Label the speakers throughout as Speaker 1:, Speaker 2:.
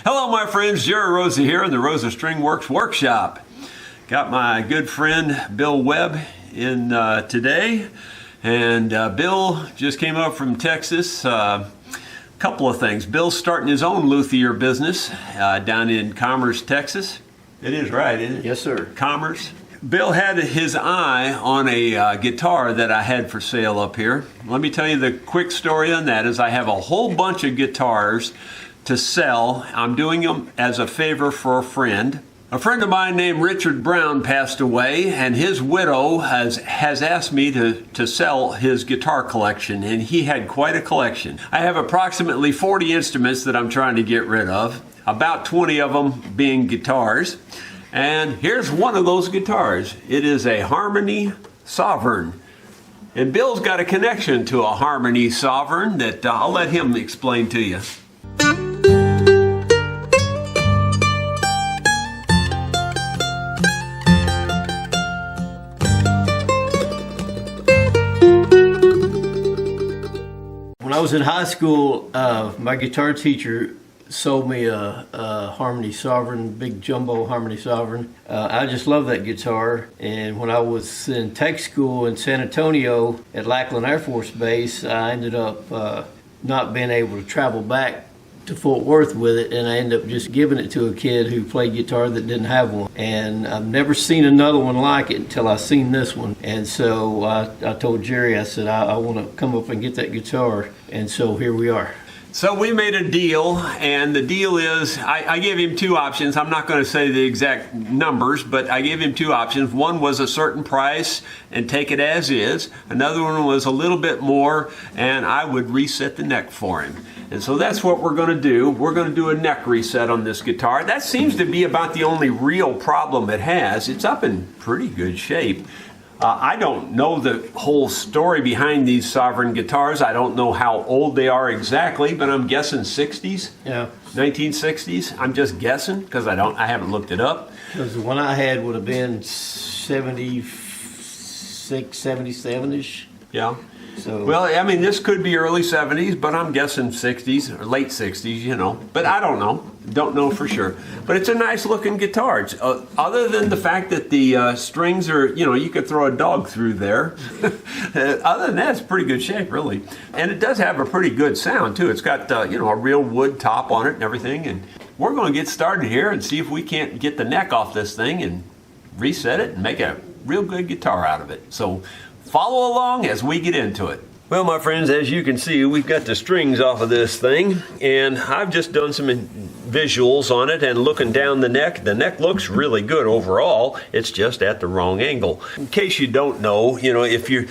Speaker 1: Hello my friends, Jerry Rosa here in the Rosa String Works workshop. Got my good friend Bill Webb in today, and Bill just came up from Texas. Couple of things. Bill's starting his own luthier business down in Commerce, Texas. It is right, isn't it?
Speaker 2: Yes, sir.
Speaker 1: Commerce. Bill had his eye on a guitar that I had for sale up here. Let me tell you the quick story on that is I have a whole bunch of guitars to sell. I'm doing them as a favor for a friend. A friend of mine named Richard Brown passed away, and his widow has asked me to sell his guitar collection, and he had quite a collection. I have approximately 40 instruments that I'm trying to get rid of, about 20 of them being guitars. And here's one of those guitars. It is a Harmony Sovereign. And Bill's got a connection to a Harmony Sovereign that I'll let him explain to you.
Speaker 2: When I was in high school, my guitar teacher sold me a Harmony Sovereign, big jumbo Harmony Sovereign. I just love that guitar, and when I was in tech school in San Antonio at Lackland Air Force Base, I ended up not being able to travel back to Fort Worth with it, and I ended up just giving it to a kid who played guitar that didn't have one. And I've never seen another one like it until I seen this one. And so I told Jerry, I said, I want to come up and get that guitar. And so here we are.
Speaker 1: So we made a deal, and the deal is I gave him two options. I'm not going to say the exact numbers, but I gave him two options. One was a certain price and take it as is. Another one was a little bit more, and I would reset the neck for him. And so that's what we're going to do. We're going to do a neck reset on this guitar. That seems to be about the only real problem it has. It's up in pretty good shape. I don't know the whole story behind these Sovereign guitars. I don't know how old they are exactly, but I'm guessing 60s.
Speaker 2: Yeah.
Speaker 1: 1960s. I'm just guessing because I haven't looked it up.
Speaker 2: Because the one I had would have been 76, 77-ish.
Speaker 1: Yeah.
Speaker 2: So,
Speaker 1: well, I mean, this could be early 70s, but I'm guessing 60s or late 60s, you know. But I don't know. Don't know for sure. But it's a nice looking guitar. It's, other than the fact that the strings are, you know, you could throw a dog through there. Other than that, it's pretty good shape, really. And it does have a pretty good sound, too. It's got, you know, a real wood top on it and everything. And we're going to get started here and see if we can't get the neck off this thing and reset it and make a real good guitar out of it. So follow along as we get into it. Well, my friends, as you can see, we've got the strings off of this thing, and I've just done some visuals on it and looking down the neck. The neck looks really good overall. It's just at the wrong angle. In case you don't know, you know, if you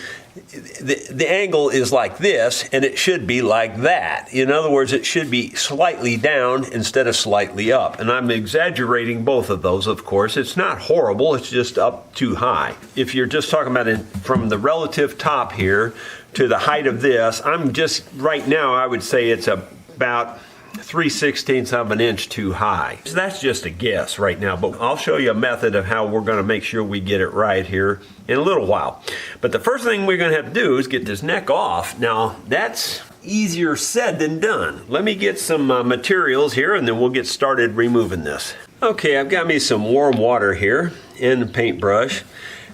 Speaker 1: the angle is like this, and it should be like that. In other words, it should be slightly down instead of slightly up. And I'm exaggerating both of those, of course. It's not horrible, it's just up too high. If you're just talking about it from the relative top here to the height of this, I'm just, right now, I would say it's about 3/16 of an inch too high. So that's just a guess right now, but I'll show you a method of how we're going to make sure we get it right here in a little while. But the first thing we're going to have to do is get this neck off. Now, that's easier said than done. Let me get some materials here, and then we'll get started removing this. Okay, I've got me some warm water here and a paintbrush.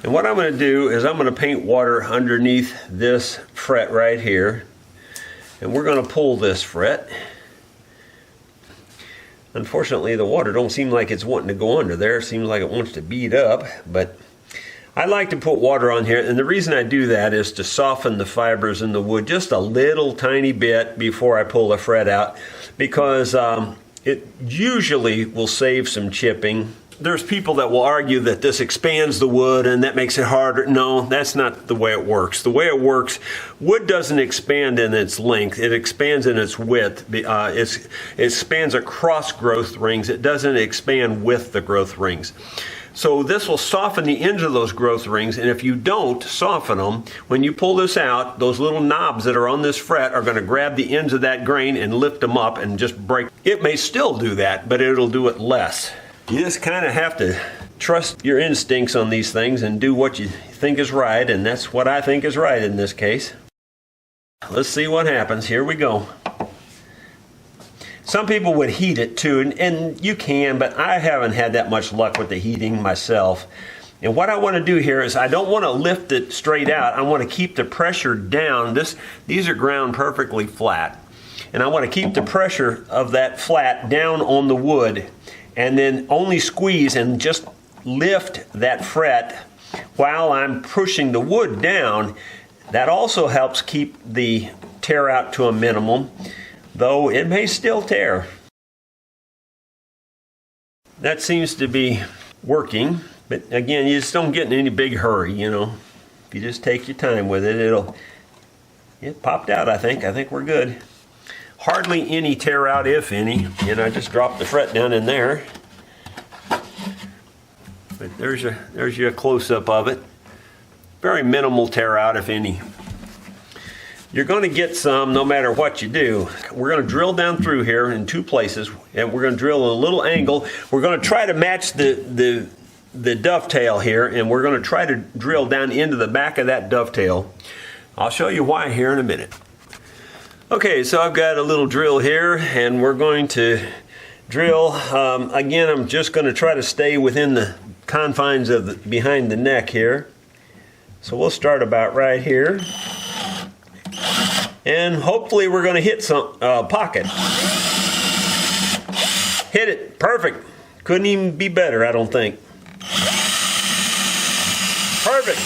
Speaker 1: And what I'm going to do is I'm going to paint water underneath this fret right here. And we're going to pull this fret. Unfortunately, the water don't seem like it's wanting to go under there. It seems like it wants to bead up, but I like to put water on here, and the reason I do that is to soften the fibers in the wood just a little tiny bit before I pull the fret out, because it usually will save some chipping. There's people that will argue that this expands the wood and that makes it harder. No, that's not the way it works. The way it works, wood doesn't expand in its length. It expands in its width. It expands across growth rings. It doesn't expand with the growth rings. So this will soften the ends of those growth rings, and if you don't soften them, when you pull this out, those little knobs that are on this fret are going to grab the ends of that grain and lift them up and just break. It may still do that, but it'll do it less. You just kind of have to trust your instincts on these things and do what you think is right, and that's what I think is right in this case. Let's see what happens. Here we go. Some people would heat it too, and you can, but I haven't had that much luck with the heating myself. And what I want to do here is I don't want to lift it straight out. I want to keep the pressure down. These are ground perfectly flat. And I want to keep the pressure of that flat down on the wood, and then only squeeze and just lift that fret while I'm pushing the wood down. That also helps keep the tear out to a minimum, though it may still tear. That seems to be working, but again, you just don't get in any big hurry, you know. If you just take your time with it, it popped out, I think. I think we're good. Hardly any tear out, if any. You know, I just dropped the fret down in there. But there's your close-up of it. Very minimal tear out, if any. You're going to get some no matter what you do. We're going to drill down through here in two places, and we're going to drill a little angle. We're going to try to match the dovetail here, and we're going to try to drill down into the back of that dovetail. I'll show you why here in a minute. Okay, so I've got a little drill here, and we're going to drill. Again, I'm just going to try to stay within the confines of behind the neck here. So we'll start about right here. And hopefully we're going to hit some pocket. Hit it. Perfect. Couldn't even be better, I don't think. Perfect.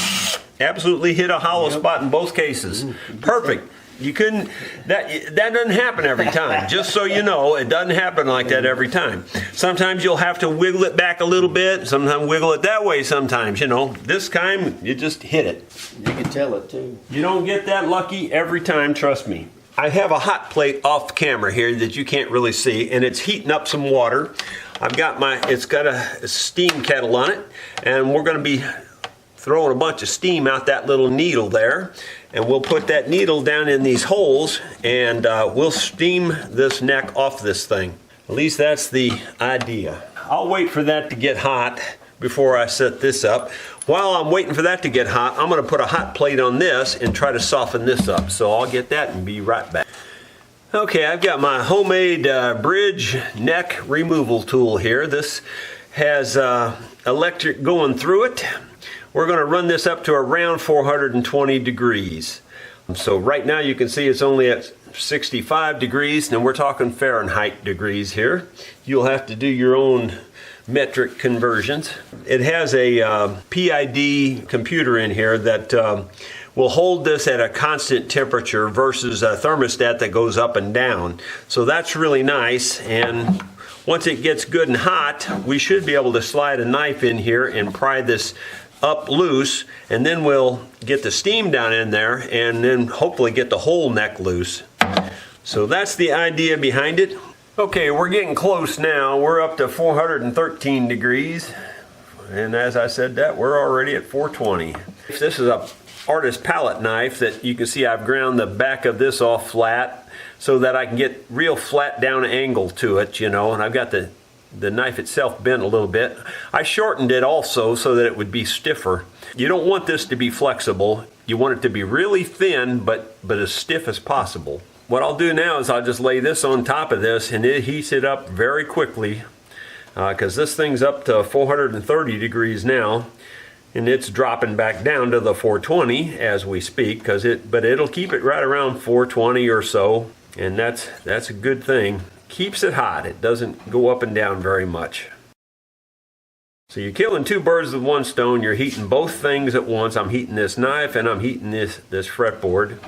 Speaker 1: Absolutely hit a hollow spot in both cases. Perfect. You couldn't, that doesn't happen every time. Just so you know, it doesn't happen like that every time. Sometimes you'll have to wiggle it back a little bit, sometimes wiggle it that way sometimes, you know. This time, you just hit it.
Speaker 2: You can tell it too.
Speaker 1: You don't get that lucky every time, trust me. I have a hot plate off camera here that you can't really see, and it's heating up some water. It's got a steam kettle on it, and we're gonna be throwing a bunch of steam out that little needle there, and we'll put that needle down in these holes, and we'll steam this neck off this thing. At least that's the idea. I'll wait for that to get hot before I set this up. While I'm waiting for that to get hot, I'm going to put a hot plate on this and try to soften this up. So I'll get that and be right back. Okay, I've got my homemade bridge neck removal tool here. This has electric going through it. We're going to run this up to around 420 degrees. So right now you can see it's only at 65 degrees, and we're talking Fahrenheit degrees here. You'll have to do your own metric conversions. It has a PID computer in here that will hold this at a constant temperature versus a thermostat that goes up and down. So that's really nice, and once it gets good and hot, we should be able to slide a knife in here and pry this up loose, and then we'll get the steam down in there and then hopefully get the whole neck loose. So that's the idea behind it. Okay, we're getting close now. We're up to 413 degrees, and as I said that, we're already at 420. This is a artist palette knife that you can see I've ground the back of this off flat so that I can get real flat down angle to it, you know, and I've got the knife itself bent a little bit. I shortened it also so that it would be stiffer. You don't want this to be flexible. You want it to be really thin, but as stiff as possible. What I'll do now is I'll just lay this on top of this, and it heats it up very quickly because this thing's up to 430 degrees now, and it's dropping back down to the 420 as we speak, but it'll keep it right around 420 or so, and that's a good thing. Keeps it hot. It doesn't go up and down very much. So you're killing two birds with one stone. You're heating both things at once. I'm heating this knife and I'm heating this fretboard.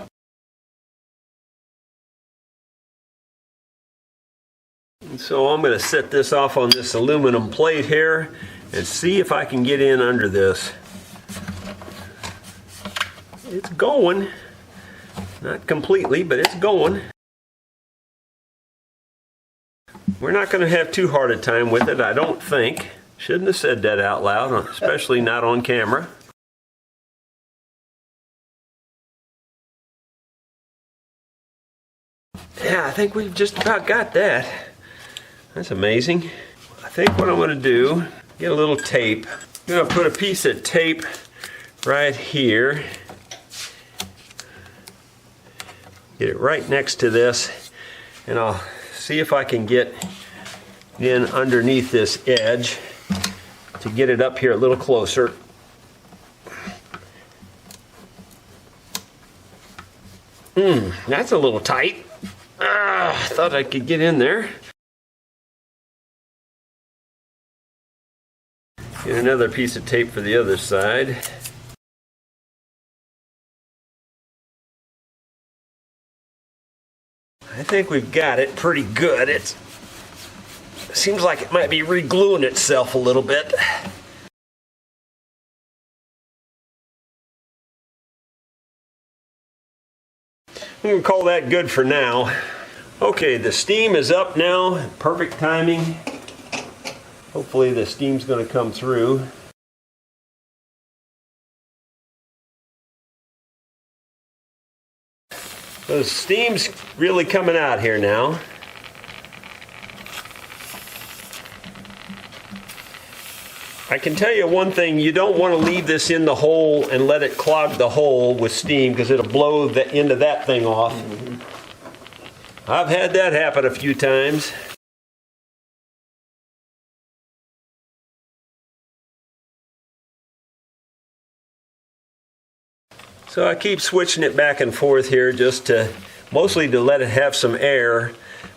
Speaker 1: And so I'm going to set this off on this aluminum plate here and see if I can get in under this. It's going. Not completely, but it's going. We're not going to have too hard a time with it, I don't think. Shouldn't have said that out loud, especially not on camera. Yeah, I think we've just about got that. That's amazing. I think what I'm going to do, get a little tape. I'm going to put a piece of tape right here. Get it right next to this, and I'll see if I can get in underneath this edge to get it up here a little closer. That's a little tight. I thought I could get in there. Get another piece of tape for the other side. I think we've got it pretty good. It seems like it might be re-gluing itself a little bit. I'm going to call that good for now. Okay, the steam is up now. Perfect timing. Hopefully the steam's going to come through. The steam's really coming out here now. I can tell you one thing, you don't want to leave this in the hole and let it clog the hole with steam because it'll blow the end of that thing off. I've had that happen a few times. So I keep switching it back and forth here just to, mostly to let it have some air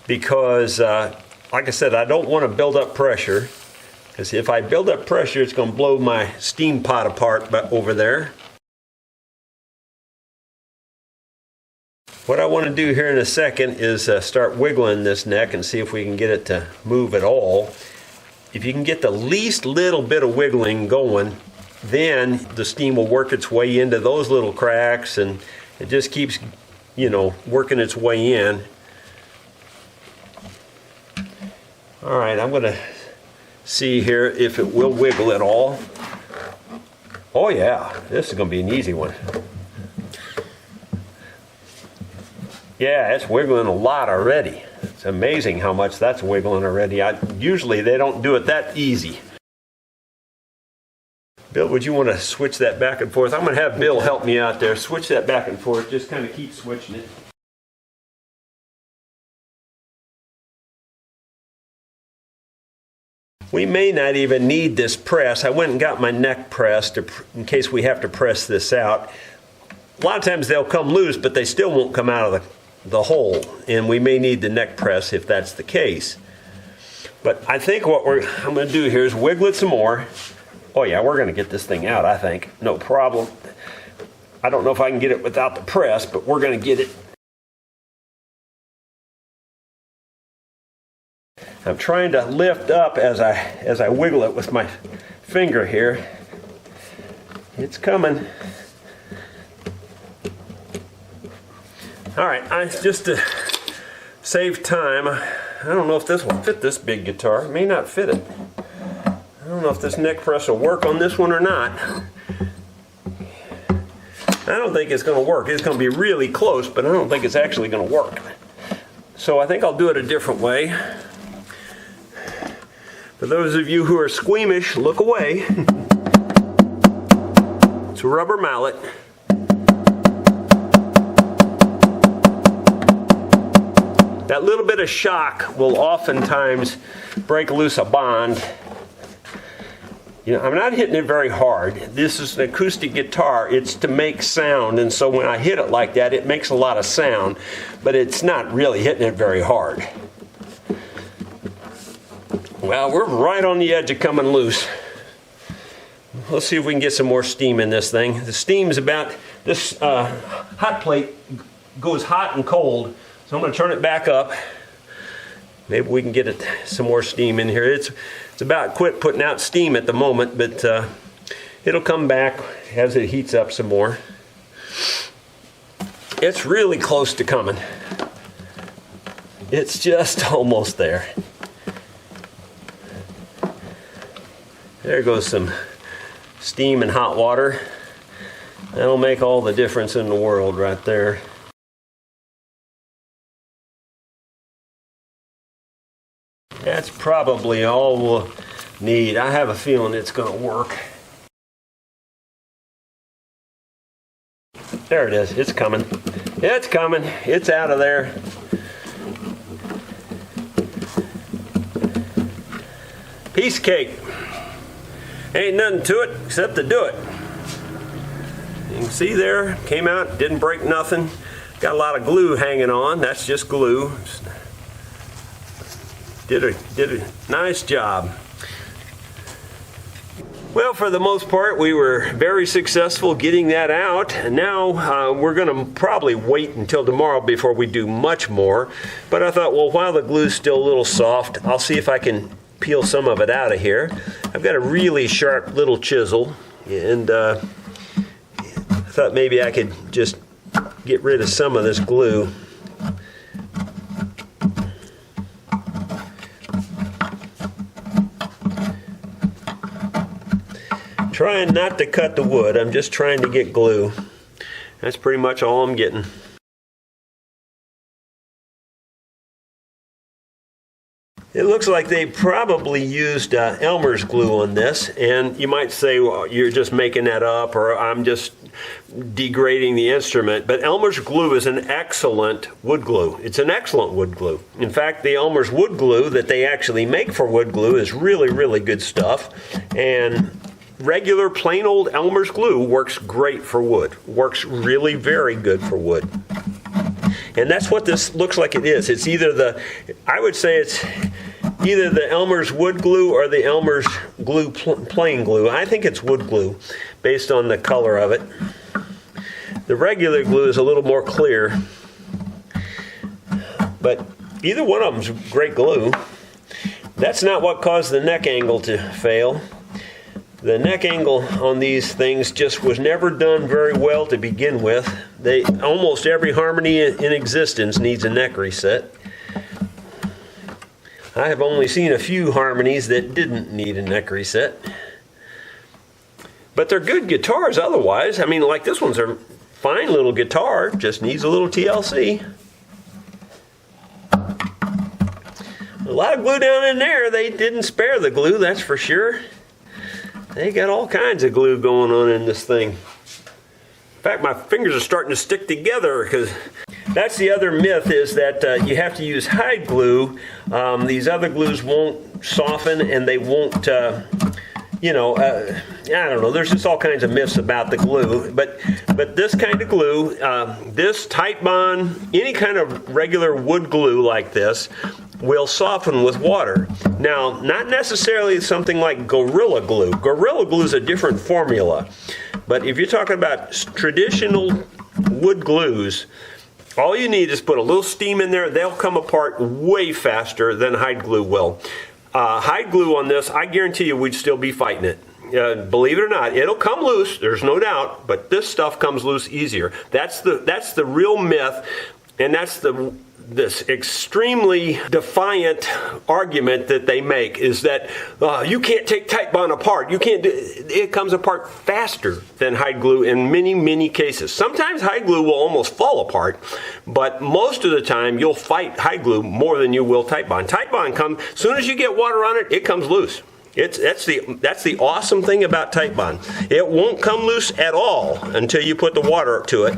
Speaker 1: because, like I said, I don't want to build up pressure. Because if I build up pressure, it's going to blow my steam pot apart over there. What I want to do here in a second is start wiggling this neck and see if we can get it to move at all. If you can get the least little bit of wiggling going, then the steam will work its way into those little cracks and it just keeps, you know, working its way in. All right, I'm going to see here if it will wiggle at all. Oh yeah, this is going to be an easy one. Yeah, it's wiggling a lot already. It's amazing how much that's wiggling already. Usually they don't do it that easy. Bill, would you want to switch that back and forth? I'm going to have Bill help me out there. Switch that back and forth. Just kind of keep switching it. We may not even need this press. I went and got my neck pressed in case we have to press this out. A lot of times they'll come loose, but they still won't come out of the hole. And we may need the neck press if that's the case. But I think what I'm going to do here is wiggle it some more. Oh yeah, we're going to get this thing out, I think. No problem. I don't know if I can get it without the press, but we're going to get it. I'm trying to lift up as I wiggle it with my finger here. It's coming. All right, just to save time, I don't know if this will fit this big guitar. It may not fit it. I don't know if this neck press will work on this one or not. I don't think it's going to work. It's going to be really close, but I don't think it's actually going to work. So I think I'll do it a different way. For those of you who are squeamish, look away. It's a rubber mallet. That little bit of shock will oftentimes break loose a bond. You know, I'm not hitting it very hard. This is an acoustic guitar. It's to make sound, and so when I hit it like that, it makes a lot of sound, but it's not really hitting it very hard. Well, we're right on the edge of coming loose. Let's see if we can get some more steam in this thing. The steam's about, this hot plate goes hot and cold, so I'm going to turn it back up. Maybe we can get some more steam in here. It's about quit putting out steam at the moment, but it'll come back as it heats up some more. It's really close to coming. It's just almost there. There goes some steam and hot water. That'll make all the difference in the world right there. That's probably all we'll need. I have a feeling it's going to work. There it is. It's coming. It's coming. It's out of there. Piece of cake. Ain't nothing to it except to do it. You can see there, came out, didn't break nothing. Got a lot of glue hanging on, that's just glue. Did a nice job. Well, for the most part, we were very successful getting that out. And now we're going to probably wait until tomorrow before we do much more. But I thought, well, while the glue's still a little soft, I'll see if I can peel some of it out of here. I've got a really sharp little chisel, and I thought maybe I could just get rid of some of this glue. Trying not to cut the wood, I'm just trying to get glue. That's pretty much all I'm getting. It looks like they probably used Elmer's glue on this, and you might say, well, you're just making that up, or I'm just degrading the instrument, but Elmer's glue is an excellent wood glue. It's an excellent wood glue. In fact, the Elmer's wood glue that they actually make for wood glue is really, really good stuff, and regular plain old Elmer's glue works great for wood. Works really very good for wood. And that's what this looks like it is. It's either I would say it's either the Elmer's wood glue or the Elmer's glue plain glue. I think it's wood glue based on the color of it. The regular glue is a little more clear. But either one of them's great glue. That's not what caused the neck angle to fail. The neck angle on these things just was never done very well to begin with. Almost every harmony in existence needs a neck reset. I have only seen a few harmonies that didn't need a neck reset. But they're good guitars otherwise. I mean, like this one's a fine little guitar, just needs a little TLC. A lot of glue down in there. They didn't spare the glue, that's for sure. They got all kinds of glue going on in this thing. In fact, my fingers are starting to stick together, because that's the other myth, is that you have to use hide glue. These other glues won't soften, and they won't, I don't know. There's just all kinds of myths about the glue. But this kind of glue, this Titebond, any kind of regular wood glue like this, will soften with water. Now, not necessarily something like Gorilla Glue. Gorilla Glue is a different formula. But if you're talking about traditional wood glues, all you need is put a little steam in there. They'll come apart way faster than hide glue will. Hide glue on this, I guarantee you we'd still be fighting it. Believe it or not, it'll come loose, there's no doubt, but this stuff comes loose easier. That's the real myth, and that's this extremely defiant argument that they make, is that you can't take Titebond apart. You can't it comes apart faster than hide glue in many, many cases. Sometimes hide glue will almost fall apart, but most of the time you'll fight hide glue more than you will Titebond. Titebond comes, as soon as you get water on it, it comes loose. That's the awesome thing about Titebond. It won't come loose at all until you put the water to it.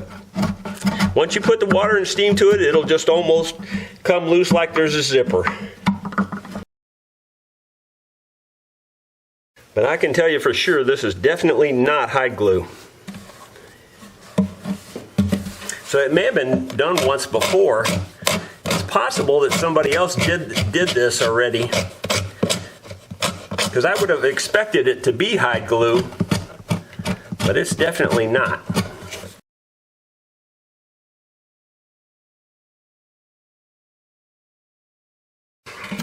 Speaker 1: Once you put the water and steam to it, it'll just almost come loose like there's a zipper. But I can tell you for sure this is definitely not hide glue. So it may have been done once before. It's possible that somebody else did this already, because I would have expected it to be hide glue, but it's definitely not.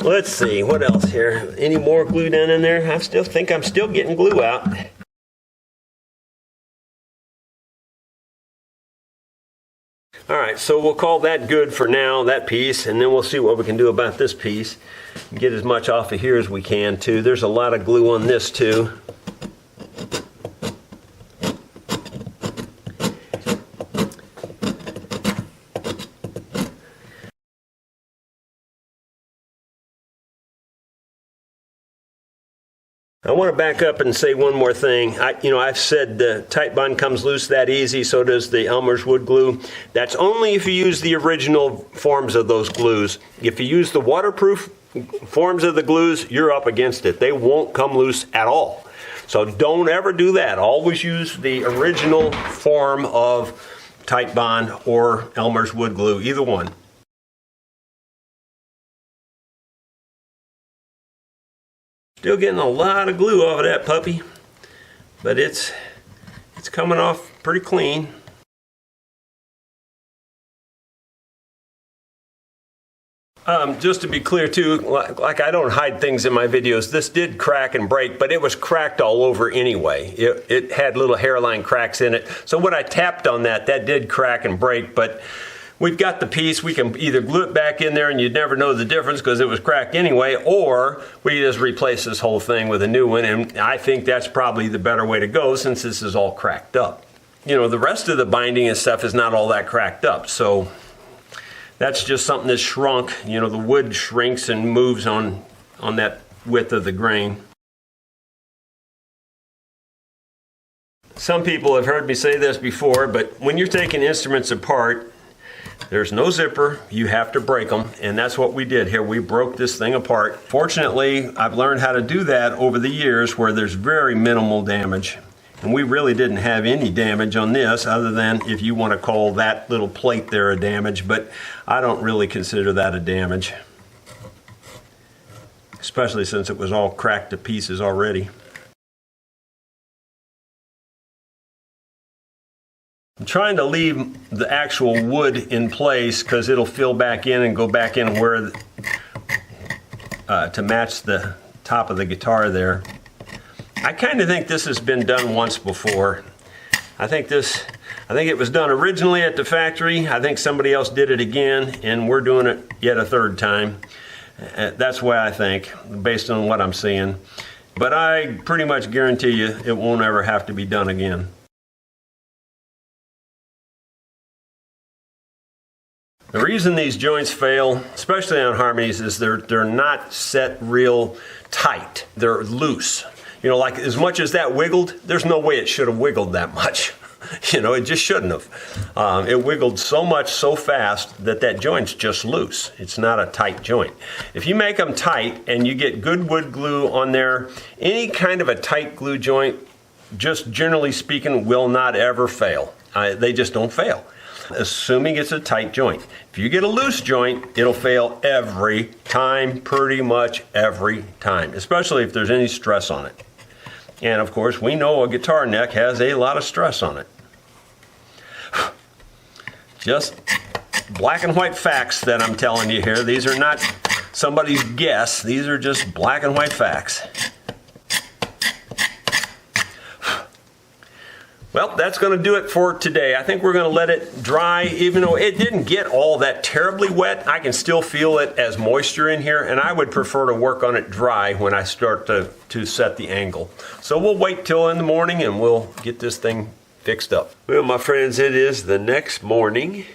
Speaker 1: Let's see, what else here? Any more glue down in there? I still think I'm still getting glue out. All right, so we'll call that good for now, that piece, and then we'll see what we can do about this piece. Get as much off of here as we can, too. There's a lot of glue on this, too. I want to back up and say one more thing. I've said the Titebond comes loose that easy, so does the Elmer's wood glue. That's only if you use the original forms of those glues. If you use the waterproof forms of the glues, you're up against it. They won't come loose at all. So don't ever do that. Always use the original form of Tite Bond or Elmer's wood glue, either one. Still getting a lot of glue off of that puppy, but it's coming off pretty clean. Just to be clear too, like I don't hide things in my videos, this did crack and break, but it was cracked all over anyway. It had little hairline cracks in it. So when I tapped on that, that did crack and break, but we've got the piece. We can either glue it back in there and you'd never know the difference because it was cracked anyway, or we just replace this whole thing with a new one, and I think that's probably the better way to go since this is all cracked up. You know, the rest of the binding and stuff is not all that cracked up, so that's just something that's shrunk. You know, the wood shrinks and moves on that width of the grain. Some people have heard me say this before, but when you're taking instruments apart, there's no zipper. You have to break them, and that's what we did here. We broke this thing apart. Fortunately, I've learned how to do that over the years where there's very minimal damage. And we really didn't have any damage on this other than if you want to call that little plate there a damage, but I don't really consider that a damage. Especially since it was all cracked to pieces already. I'm trying to leave the actual wood in place because it'll fill back in and go back in where to match the top of the guitar there. I kind of think this has been done once before. I think it was done originally at the factory. I think somebody else did it again, and we're doing it yet a third time. That's why I think, based on what I'm seeing. But I pretty much guarantee you it won't ever have to be done again. The reason these joints fail, especially on harmonies, is they're not set real tight. They're loose. You know, like as much as that wiggled, there's no way it should have wiggled that much. You know, it just shouldn't have. It wiggled so much so fast that joint's just loose. It's not a tight joint. If you make them tight and you get good wood glue on there, any kind of a tight glue joint, just generally speaking, will not ever fail. They just don't fail, assuming it's a tight joint. If you get a loose joint, it'll fail every time, pretty much every time, especially if there's any stress on it. And of course, we know a guitar neck has a lot of stress on it. Just black and white facts that I'm telling you here. These are not somebody's guess. These are just black and white facts. Well, that's going to do it for today. I think we're going to let it dry. Even though it didn't get all that terribly wet, I can still feel it as moisture in here, and I would prefer to work on it dry when I start to set the angle. So we'll wait till in the morning and we'll get this thing fixed up. Well, my friends, it is the next morning,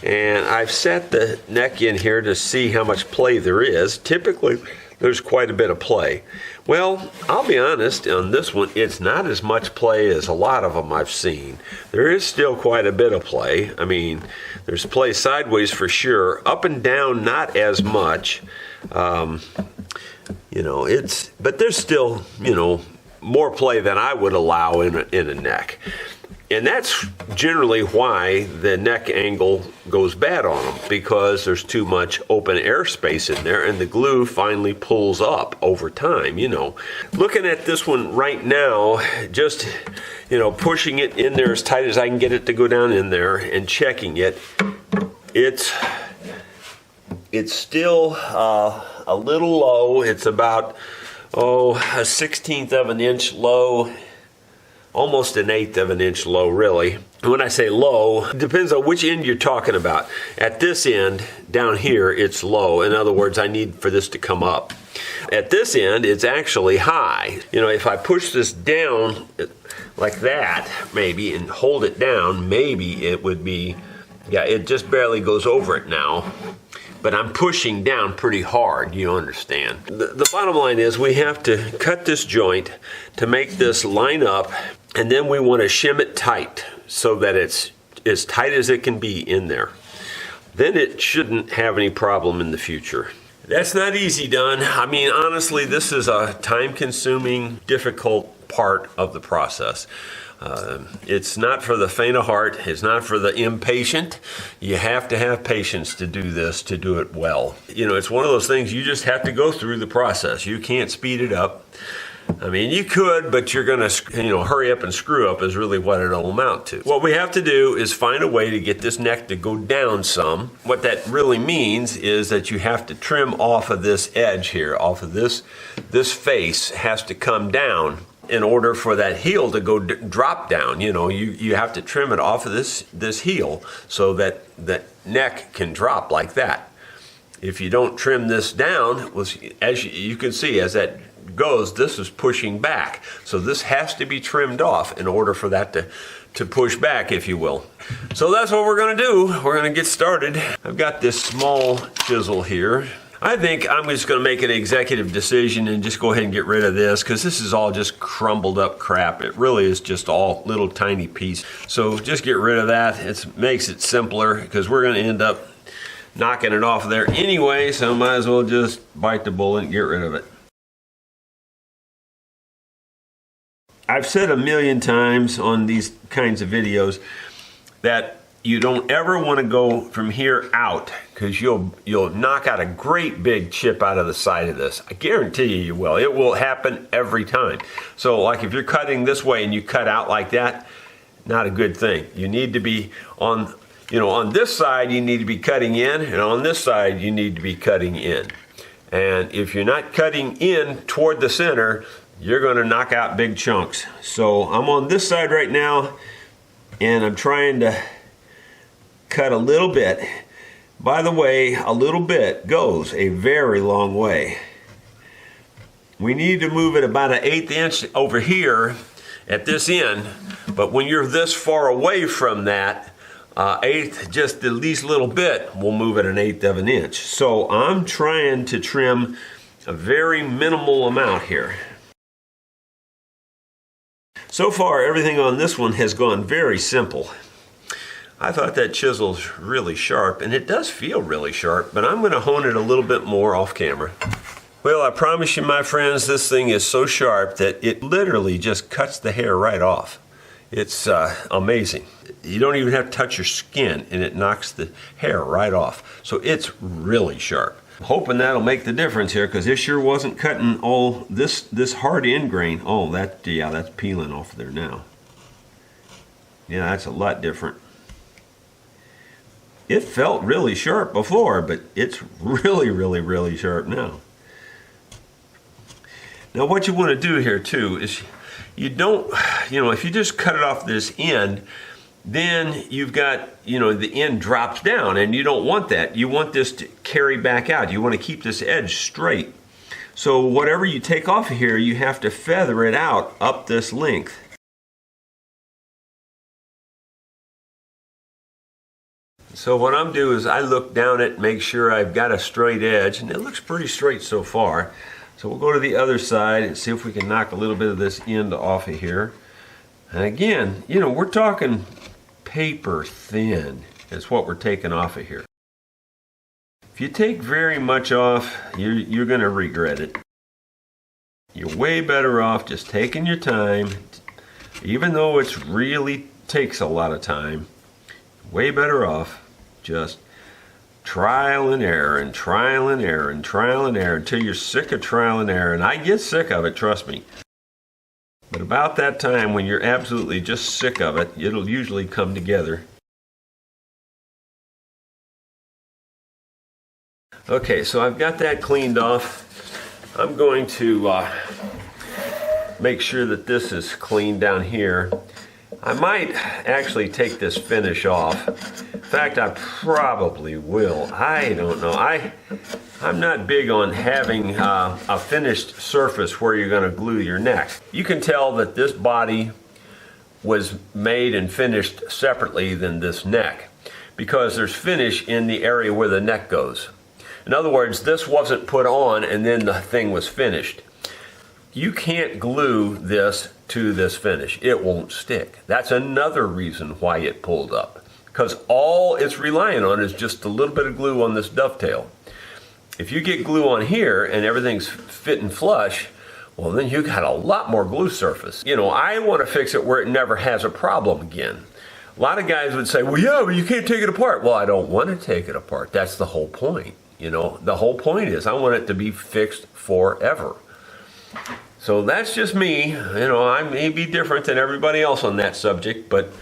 Speaker 1: and I've set the neck in here to see how much play there is. Typically, there's quite a bit of play. Well, I'll be honest, on this one, it's not as much play as a lot of them I've seen. There is still quite a bit of play. I mean, there's play sideways for sure. Up and down, not as much. You know, but there's still, you know, more play than I would allow in a neck. And that's generally why the neck angle goes bad on them, because there's too much open air space in there and the glue finally pulls up over time, you know. Looking at this one right now, just, you know, pushing it in there as tight as I can get it to go down in there and checking it, it's still a little low. It's about, a 1/16 of an inch low. Almost an 1/8 of an inch low, really. When I say low, it depends on which end you're talking about. At this end, down here, it's low. In other words, I need for this to come up. At this end, it's actually high. You know, if I push this down like that, maybe, and hold it down, maybe it would be, yeah, it just barely goes over it now. But I'm pushing down pretty hard, you understand. The bottom line is we have to cut this joint to make this line up, and then we want to shim it tight so that it's as tight as it can be in there. Then it shouldn't have any problem in the future. That's not easy done. I mean, honestly, this is a time-consuming, difficult part of the process. It's not for the faint of heart. It's not for the impatient. You have to have patience to do this, to do it well. You know, it's one of those things you just have to go through the process. You can't speed it up. I mean, you could, but you're going to, hurry up and screw up is really what it'll amount to. What we have to do is find a way to get this neck to go down some. What that really means is that you have to trim off of this edge here, off of this face has to come down in order for that heel to go drop down. You have to trim it off of this heel so that that neck can drop like that. If you don't trim this down, as you can see, as that goes, this is pushing back. So this has to be trimmed off in order for that to push back, if you will. So that's what we're going to do. We're going to get started. I've got this small chisel here. I think I'm just going to make an executive decision and just go ahead and get rid of this, because this is all just crumbled up crap. It really is just all little tiny piece. So just get rid of that. It makes it simpler, because we're going to end up knocking it off there anyway, so might as well just bite the bullet and get rid of it. I've said a million times on these kinds of videos that you don't ever want to go from here out, because you'll knock out a great big chip out of the side of this. I guarantee you will. It will happen every time. So like if you're cutting this way and you cut out like that, not a good thing. You need to be on this side you need to be cutting in, and on this side you need to be cutting in. And if you're not cutting in toward the center, you're going to knock out big chunks. So I'm on this side right now, and I'm trying to cut a little bit. By the way, a little bit goes a very long way. We need to move it about an 1/8 inch over here at this end, but when you're this far away from that, just the least little bit, we'll move it 1/8 of an inch. So I'm trying to trim a very minimal amount here. So far, everything on this one has gone very simple. I thought that chisel's really sharp, and it does feel really sharp, but I'm going to hone it a little bit more off camera. Well, I promise you, my friends, this thing is so sharp that it literally just cuts the hair right off. It's amazing. You don't even have to touch your skin, and it knocks the hair right off. So it's really sharp. Hoping that'll make the difference here, because this sure wasn't cutting all this hard end grain. Oh, that's peeling off there now. Yeah, that's a lot different. It felt really sharp before, but it's really, really, really sharp now. Now what you want to do here too is you don't, if you just cut it off this end, then you've got, the end drops down, and you don't want that. You want this to carry back out. You want to keep this edge straight. So whatever you take off of here, you have to feather it out up this length. So what I'm doing is I look down it, make sure I've got a straight edge, and it looks pretty straight so far. So we'll go to the other side and see if we can knock a little bit of this end off of here. And again, we're talking paper thin is what we're taking off of here. If you take very much off, you're going to regret it. You're way better off just taking your time, even though it really takes a lot of time. Way better off just trial and error and trial and error and trial and error until you're sick of trial and error. And I get sick of it, trust me. But about that time when you're absolutely just sick of it, it'll usually come together. Okay, so I've got that cleaned off. I'm going to make sure that this is clean down here. I might actually take this finish off. In fact, I probably will. I don't know. I'm not big on having a finished surface where you're going to glue your neck. You can tell that this body was made and finished separately than this neck, because there's finish in the area where the neck goes. In other words, this wasn't put on and then the thing was finished. You can't glue this to this finish. It won't stick. That's another reason why it pulled up, because all it's relying on is just a little bit of glue on this dovetail. If you get glue on here and everything's fitting flush, well, then you got a lot more glue surface. You know, I want to fix it where it never has a problem again. A lot of guys would say, well, yeah, but you can't take it apart. Well, I don't want to take it apart. That's the whole point. You know, the whole point is I want it to be fixed forever. So that's just me. You know, I may be different than everybody else on that subject, but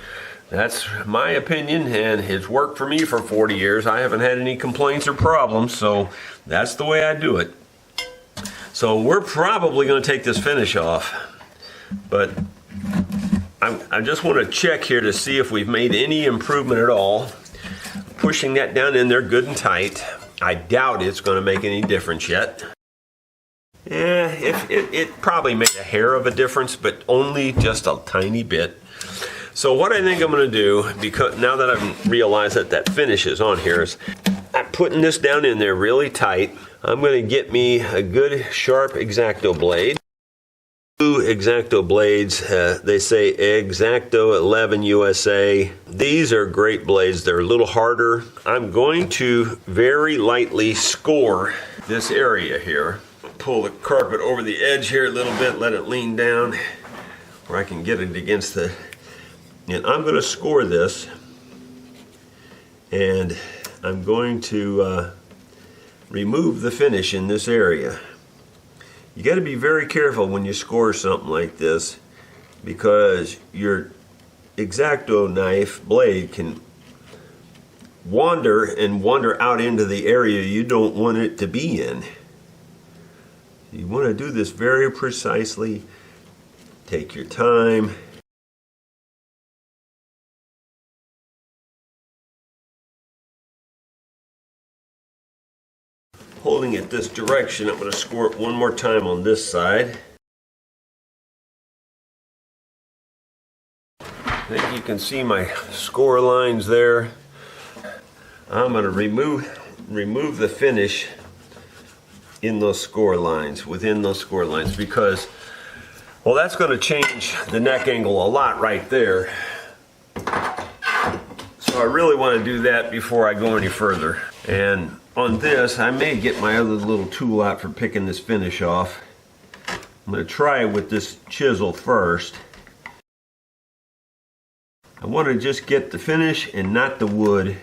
Speaker 1: that's my opinion, and it's worked for me for 40 years. I haven't had any complaints or problems, so that's the way I do it. So we're probably going to take this finish off, but I just want to check here to see if we've made any improvement at all. Pushing that down in there good and tight. I doubt it's going to make any difference yet. Yeah, it probably made a hair of a difference, but only just a tiny bit. So what I think I'm going to do, because now that I've realized that that finish is on here, is I'm putting this down in there really tight. I'm going to get me a good sharp X-Acto blade. Two X-Acto blades, they say X-Acto 11 USA. These are great blades. They're a little harder. I'm going to very lightly score this area here. Pull the carpet over the edge here a little bit, let it lean down where I can get it against the, and I'm going to score this, and I'm going to remove the finish in this area. You got to be very careful when you score something like this, because your X-Acto knife blade can wander out into the area you don't want it to be in. You want to do this very precisely. Take your time. Holding it this direction, I'm going to score it one more time on this side. I think you can see my score lines there. I'm going to remove the finish in those score lines, within those score lines, because, well, that's going to change the neck angle a lot right there. So I really want to do that before I go any further. And on this, I may get my other little tool out for picking this finish off. I'm going to try with this chisel first. I want to just get the finish and not the wood.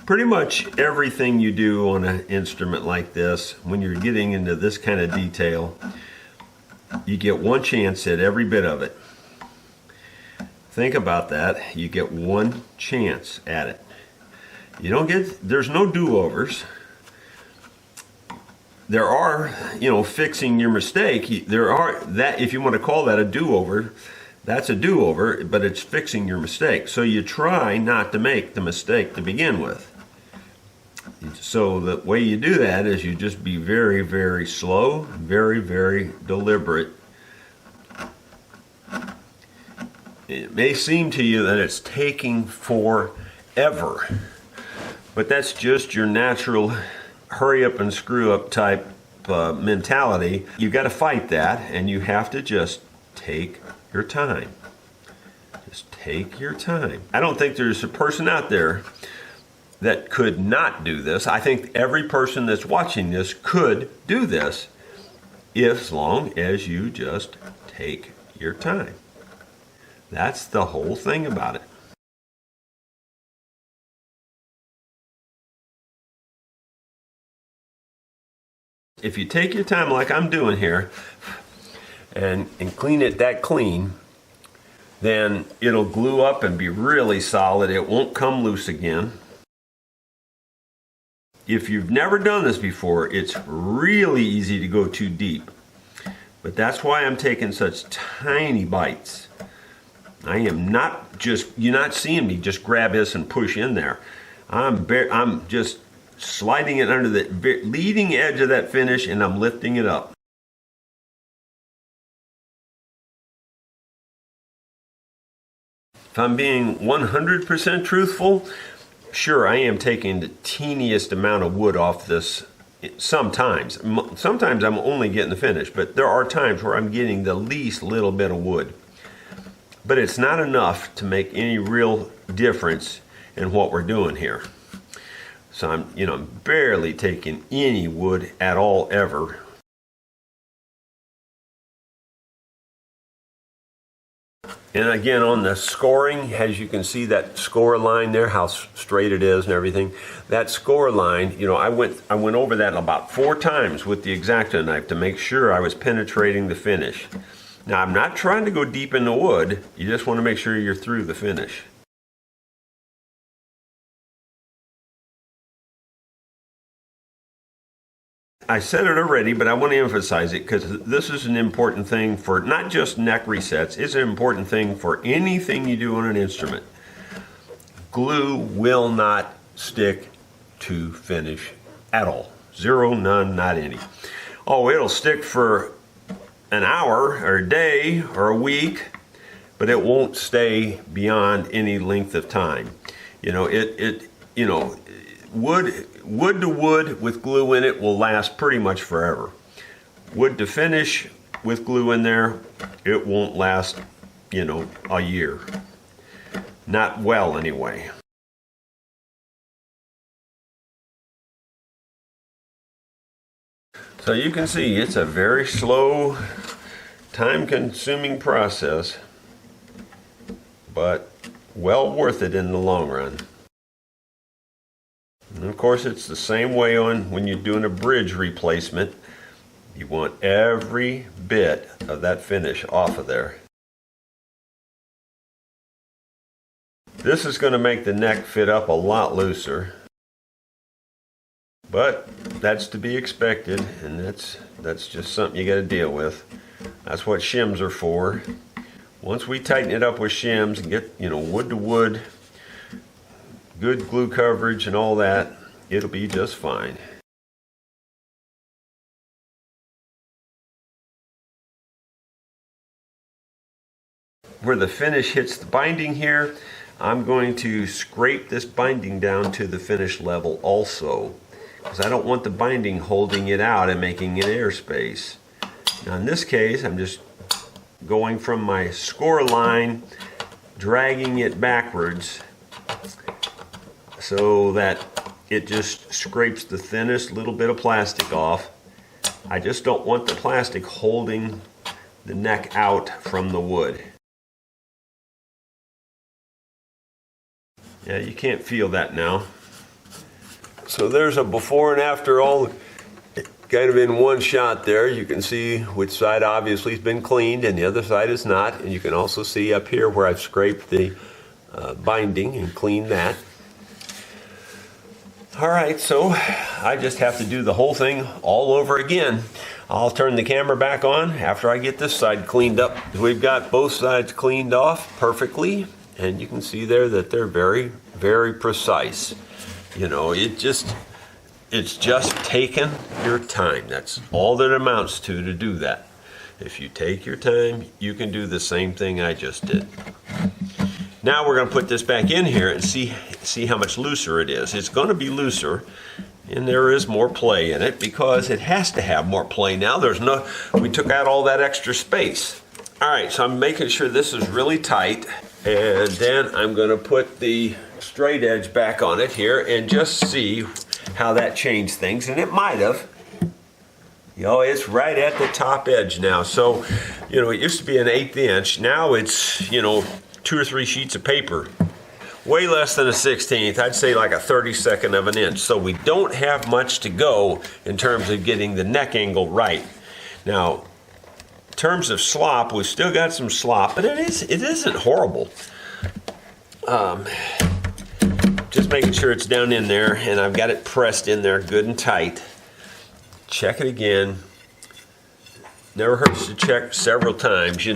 Speaker 1: Pretty much everything you do on an instrument like this, when you're getting into this kind of detail, you get one chance at every bit of it. Think about that. You get one chance at it. You don't get, there's no do-overs. There are, you know, fixing your mistake. There are, that, if you want to call that a do-over, that's a do-over, but it's fixing your mistake. So you try not to make the mistake to begin with. So the way you do that is you just be very, very slow, very, very deliberate. It may seem to you that it's taking forever, but that's just your natural hurry up and screw up type mentality. You got to fight that, and you have to just take your time. Just take your time. I don't think there's a person out there that could not do this. I think every person that's watching this could do this, as long as you just take your time. That's the whole thing about it. If you take your time like I'm doing here and clean it that clean, then it'll glue up and be really solid. It won't come loose again. If you've never done this before, it's really easy to go too deep. But that's why I'm taking such tiny bites. I am not just, you're not seeing me just grab this and push in there. I'm just sliding it under the leading edge of that finish, and I'm lifting it up. If I'm being 100% truthful, sure, I am taking the teeniest amount of wood off this sometimes. Sometimes I'm only getting the finish, but there are times where I'm getting the least little bit of wood. but it's not enough to make any real difference in what we're doing here. So I'm barely taking any wood at all ever. And again, on the scoring, as you can see that score line there, how straight it is and everything, that score line, I went over that about 4 times with the X-Acto knife to make sure I was penetrating the finish. Now, I'm not trying to go deep in the wood, you just want to make sure you're through the finish. I said it already, but I want to emphasize it because this is an important thing for not just neck resets, it's an important thing for anything you do on an instrument. Glue will not stick to finish at all. 0, none, not any. Oh, it'll stick for an hour or a day or a week, but it won't stay beyond any length of time. Wood to wood with glue in it will last pretty much forever. Wood to finish with glue in there, it won't last, a year. Not well, anyway. So you can see it's a very slow, time-consuming process, but well worth it in the long run. And of course, it's the same way when you're doing a bridge replacement. You want every bit of that finish off of there. This is going to make the neck fit up a lot looser, but that's to be expected, and that's just something you got to deal with. That's what shims are for. Once we tighten it up with shims and get wood to wood, good glue coverage and all that, it'll be just fine. Where the finish hits the binding here, I'm going to scrape this binding down to the finish level also, because I don't want the binding holding it out and making an airspace. Now in this case, I'm just going from my score line, dragging it backwards so that it just scrapes the thinnest little bit of plastic off. I just don't want the plastic holding the neck out from the wood. Yeah, you can't feel that now. So there's a before and after, all kind of in one shot there. You can see which side obviously has been cleaned and the other side is not. And you can also see up here where I've scraped the binding and cleaned that. All right, so I just have to do the whole thing all over again. I'll turn the camera back on after I get this side cleaned up. We've got both sides cleaned off perfectly, and you can see there that they're very, very precise. It's just taking your time. That's all that amounts to do that. If you take your time, you can do the same thing I just did. Now we're going to put this back in here and see how much looser it is. It's going to be looser, and there is more play in it because it has to have more play now. We took out all that extra space. All right, so I'm making sure this is really tight, and then I'm going to put the straight edge back on it here and just see how that changed things, and it might have. It's right at the top edge now. So, it used to be an 1/8 inch. Now it's, 2 or 3 sheets of paper. Way less than a 1/16. I'd say like a 32nd of an inch. So we don't have much to go in terms of getting the neck angle right. Now, in terms of slop, we've still got some slop, but it isn't horrible. Just making sure it's down in there, and I've got it pressed in there good and tight. Check it again. Never hurts to check several times,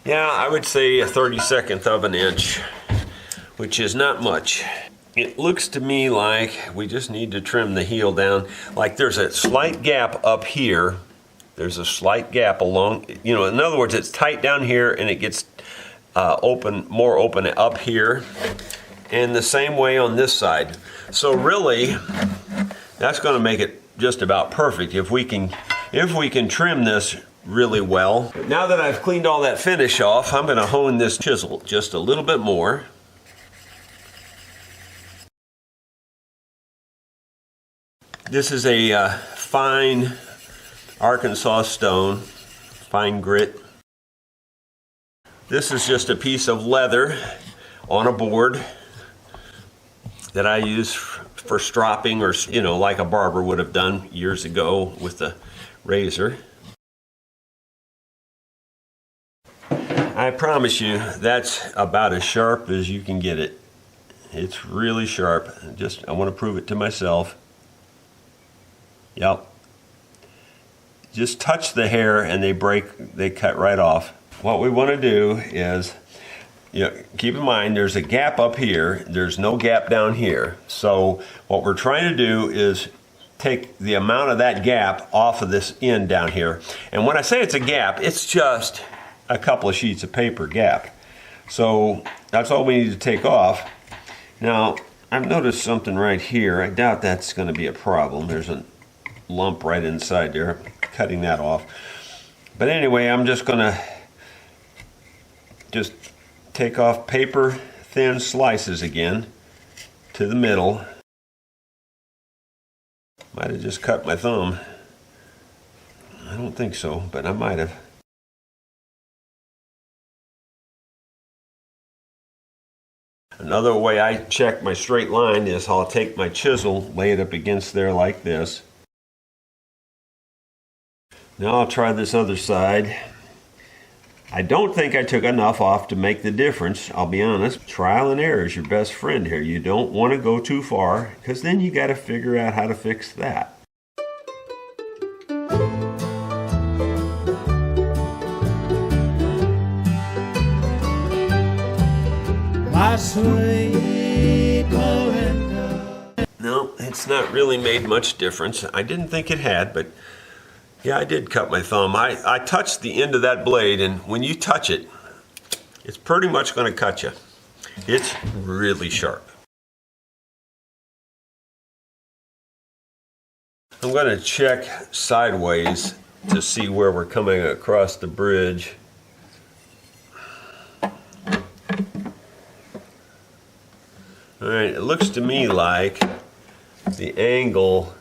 Speaker 1: Yeah, I would say a 32nd of an inch, which is not much. It looks to me like we just need to trim the heel down. Like there's a slight gap up here. There's a slight gap along, in other words, it's tight down here and it gets more open up here. And the same way on this side. So really, that's going to make it just about perfect if we can trim this really well. Now that I've cleaned all that finish off, I'm going to hone this chisel just a little bit more. This is a fine Arkansas stone, fine grit. This is just a piece of leather on a board that I use for stropping, or, you know, like a barber would have done years ago with the razor. I promise you, that's about as sharp as you can get it. It's really sharp. I want to prove it to myself. Yep. Just touch the hair and they cut right off. What we want to do is, you know, keep in mind there's a gap up here, there's no gap down here. So what we're trying to do is take the amount of that gap off of this end down here. And when I say it's a gap, it's just a couple of sheets of paper gap. So that's all we need to take off. Now, I've noticed something right here. I doubt that's going to be a problem. There's a lump right inside there. Cutting that off. But anyway, I'm just going to take off paper thin slices again to the middle. Might have just cut my thumb. I don't think so, but I might have. Another way I check my straight line is I'll take my chisel, lay it up against there like this. Now I'll try this other side. I don't think I took enough off to make the difference, I'll be honest. Trial and error is your best friend here. You don't want to go too far, because then you got to figure out how to fix that.
Speaker 3: My sweet Miranda.
Speaker 1: No, it's not really made much difference. I didn't think it had, but yeah, I did cut my thumb. I touched the end of that blade, and when you touch it, it's pretty much going to cut you. It's really sharp. I'm going to check sideways to see where we're coming across the bridge. All right, it looks to me like the angle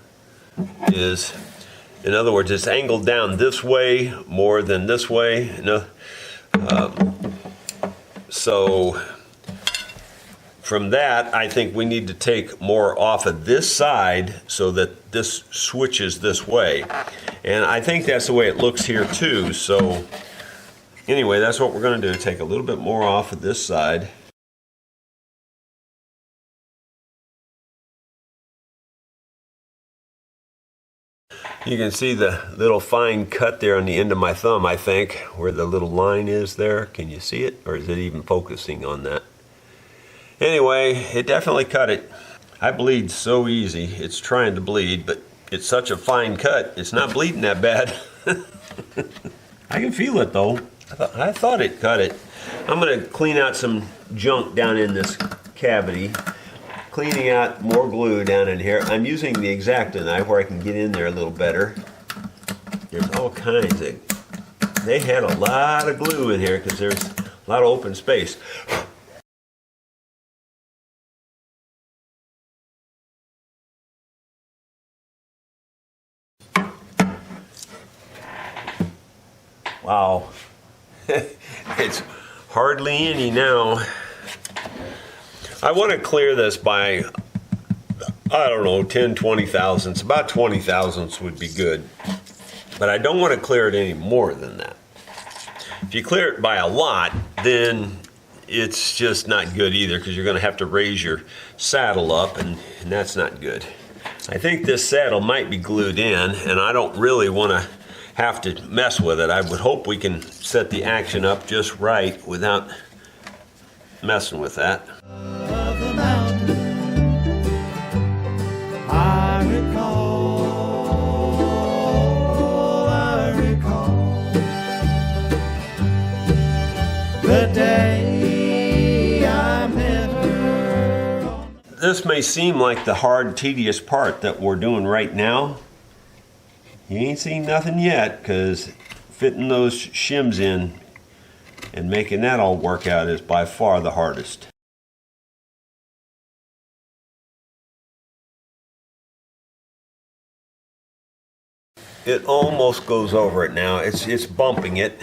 Speaker 1: is, in other words, it's angled down this way more than this way. So from that, I think we need to take more off of this side so that this switches this way. And I think that's the way it looks here too. So anyway, that's what we're going to do. Take a little bit more off of this side. You can see the little fine cut there on the end of my thumb, I think, where the little line is there. Can you see it? Or is it even focusing on that? Anyway, it definitely cut it. I bleed so easy. It's trying to bleed, but it's such a fine cut. It's not bleeding that bad. I can feel it though. I thought it cut it. I'm going to clean out some junk down in this cavity. Cleaning out more glue down in here. I'm using the X-Acto knife where I can get in there a little better. There's all kinds of, they had a lot of glue in here because there's a lot of open space. Wow, it's hardly any now. I want to clear this by, I don't know, 10, 20 thousandths. About 20 thousandths would be good. But I don't want to clear it any more than that. If you clear it by a lot, then it's just not good either, because you're going to have to raise your saddle up, and that's not good. I think this saddle might be glued in, and I don't really want to have to mess with it. I would hope we can set the action up just right without messing with that.
Speaker 3: Of the mountain, I recall the day I met her.
Speaker 1: This may seem like the hard, tedious part that we're doing right now. You ain't seen nothing yet, because fitting those shims in and making that all work out is by far the hardest. It almost goes over it now. It's bumping it.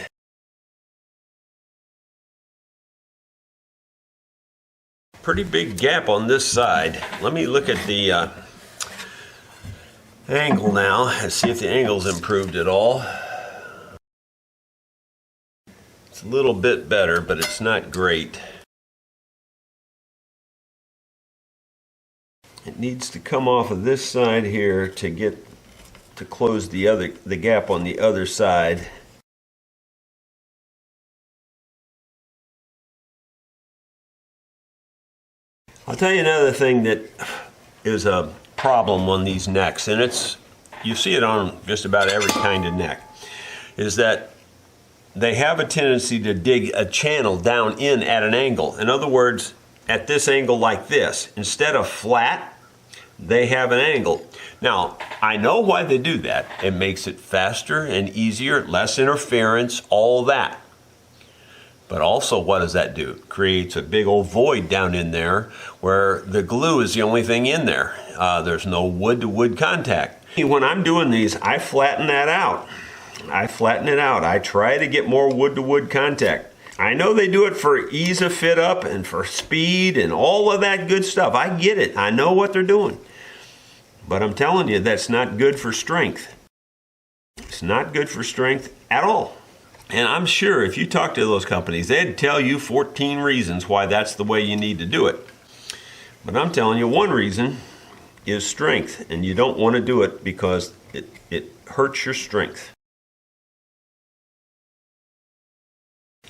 Speaker 1: Pretty big gap on this side. Let me look at the angle now and see if the angle's improved at all. It's a little bit better, but it's not great. It needs to come off of this side here to get to close the gap on the other side. I'll tell you another thing that is a problem on these necks, and you see it on just about every kind of neck, is that they have a tendency to dig a channel down in at an angle. In other words, at this angle like this, instead of flat, they have an angle. Now, I know why they do that. It makes it faster and easier, less interference, all that. But also, what does that do? It creates a big old void down in there where the glue is the only thing in there. There's no wood-to-wood contact. When I'm doing these, I flatten that out. I flatten it out. I try to get more wood-to-wood contact. I know they do it for ease of fit up and for speed and all of that good stuff. I get it. I know what they're doing. But I'm telling you, that's not good for strength. It's not good for strength at all. And I'm sure if you talk to those companies, they'd tell you 14 reasons why that's the way you need to do it. But I'm telling you, one reason is strength, and you don't want to do it because it hurts your strength.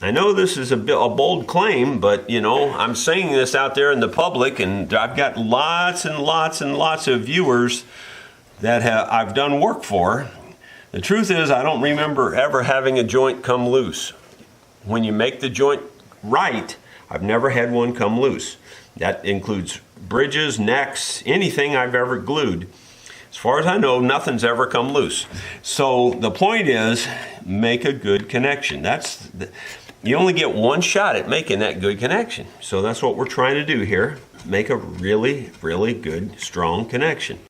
Speaker 1: I know this is a bold claim, but you know, I'm saying this out there in the public, and I've got lots and lots and lots of viewers that I've done work for. The truth is, I don't remember ever having a joint come loose. When you make the joint right, I've never had one come loose. That includes bridges, necks, anything I've ever glued. As far as I know, nothing's ever come loose. So the point is, make a good connection. You only get one shot at making that good connection. So that's what we're trying to do here. Make a really, really good, strong connection.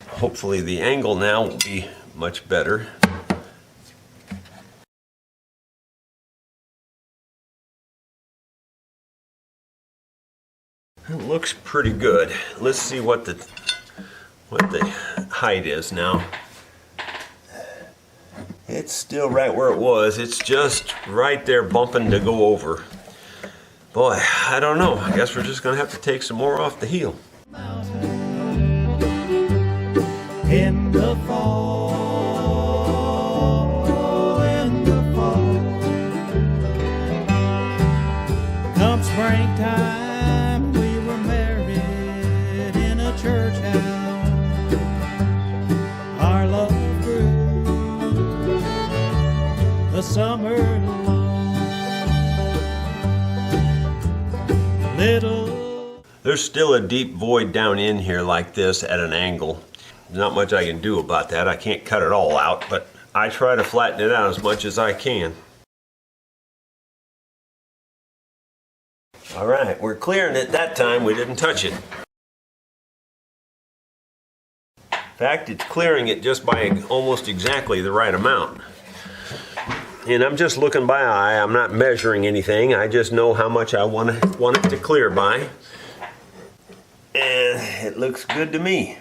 Speaker 1: Hopefully the angle now will be much better. It looks pretty good. Let's see what the height is now. It's still right where it was. It's just right there bumping to go over. Boy, I don't know. I guess we're just going to have to take some more off the heel.
Speaker 3: In the fall, in the fall, come springtime, we were married in a church house. Our love grew the summer long.
Speaker 1: There's still a deep void down in here like this at an angle. Not much I can do about that. I can't cut it all out, but I try to flatten it out as much as I can. All right, we're clearing it that time. We didn't touch it. In fact, it's clearing it just by almost exactly the right amount. And I'm just looking by eye. I'm not measuring anything. I just know how much I want it to clear by. And it looks good to me.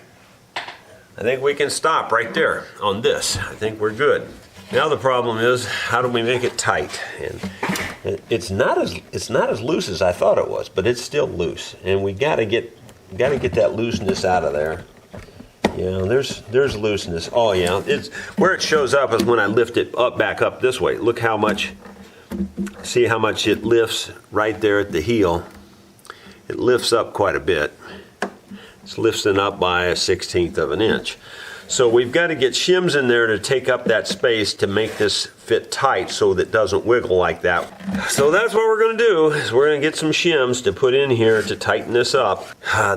Speaker 1: I think we can stop right there on this. I think we're good. Now the problem is, how do we make it tight? And it's not as loose as I thought it was, but it's still loose. And we got to get that looseness out of there. You know, there's looseness. Oh yeah, it's where it shows up is when I lift it back up this way. Look how much. See how much it lifts right there at the heel. It lifts up quite a bit. It's lifting up by 1/16 of an inch. So we've got to get shims in there to take up that space to make this fit tight so that it doesn't wiggle like that. So that's what we're going to do, is we're going to get some shims to put in here to tighten this up.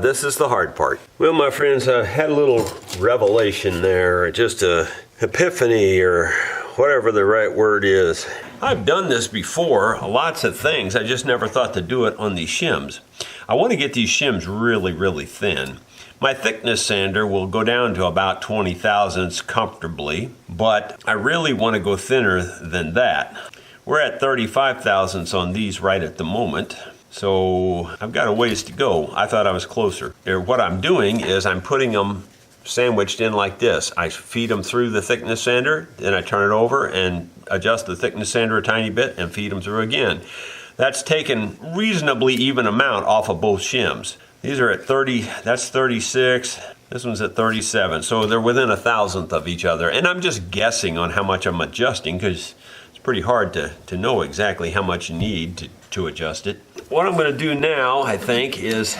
Speaker 1: This is the hard part. Well, my friends, I had a little revelation there, just a epiphany or whatever the right word is. I've done this before, lots of things. I just never thought to do it on these shims. I want to get these shims really, really thin. My thickness sander will go down to about 20 thousandths comfortably, but I really want to go thinner than that. We're at 35 thousandths on these right at the moment, so I've got a ways to go. I thought I was closer. What I'm doing is I'm putting them sandwiched in like this. I feed them through the thickness sander, then I turn it over and adjust the thickness sander a tiny bit and feed them through again. That's taken reasonably even amount off of both shims. These are at 30, that's 36, this one's at 37, so they're within a thousandth of each other. And I'm just guessing on how much I'm adjusting, because it's pretty hard to know exactly how much you need to adjust it. What I'm going to do now, I think, is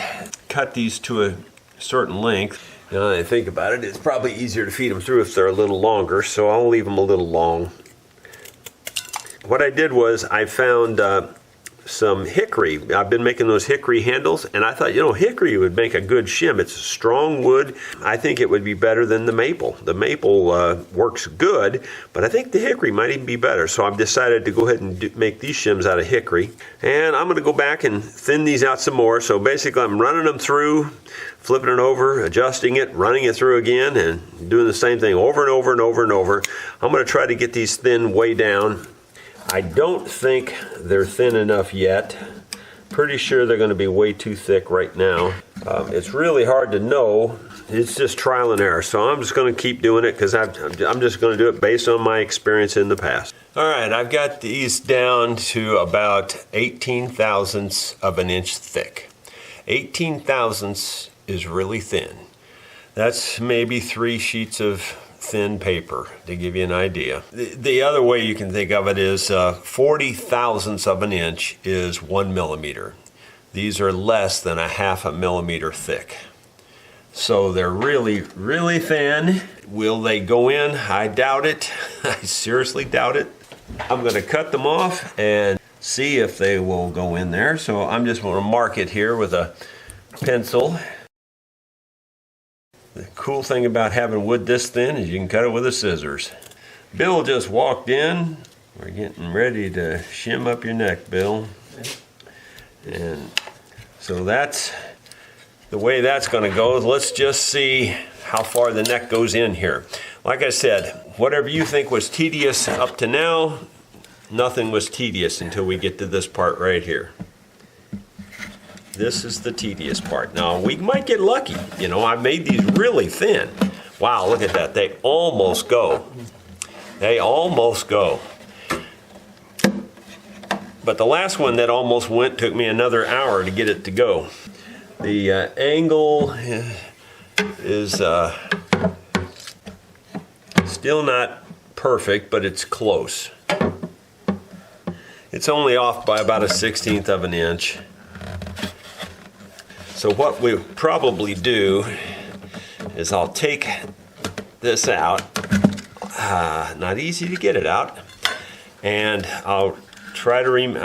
Speaker 1: cut these to a certain length. Now that I think about it, it's probably easier to feed them through if they're a little longer, so I'll leave them a little long. What I did was I found some hickory. I've been making those hickory handles, and I thought, hickory would make a good shim. It's a strong wood. I think it would be better than the maple. The maple works good, but I think the hickory might even be better. So I've decided to go ahead and make these shims out of hickory. And I'm going to go back and thin these out some more. So basically I'm running them through, flipping it over, adjusting it, running it through again, and doing the same thing over and over and over and over. I'm going to try to get these thin way down. I don't think they're thin enough yet. Pretty sure they're going to be way too thick right now. It's really hard to know. It's just trial and error. So I'm just going to keep doing it because I'm just going to do it based on my experience in the past. All right, I've got these down to about 18 thousandths of an inch thick. 18 thousandths is really thin. That's maybe 3 sheets of thin paper, to give you an idea. The other way you can think of it is 40 thousandths of an inch is 1 millimeter. These are less than a half a millimeter thick. So they're really, really thin. Will they go in? I doubt it. I seriously doubt it. I'm going to cut them off and see if they will go in there. So I'm just going to mark it here with a pencil. The cool thing about having wood this thin is you can cut it with the scissors. Bill just walked in. We're getting ready to shim up your neck, Bill. And so that's the way that's going to go. Let's just see how far the neck goes in here. Like I said, whatever you think was tedious up to now, nothing was tedious until we get to this part right here. This is the tedious part. Now, we might get lucky. I've made these really thin. Wow, look at that. They almost go. They almost go. But the last one that almost went took me another hour to get it to go. The angle is still not perfect, but it's close. It's only off by about a 1/16 of an inch. So what we'll probably do is I'll take this out. Not easy to get it out. And I'll try to, in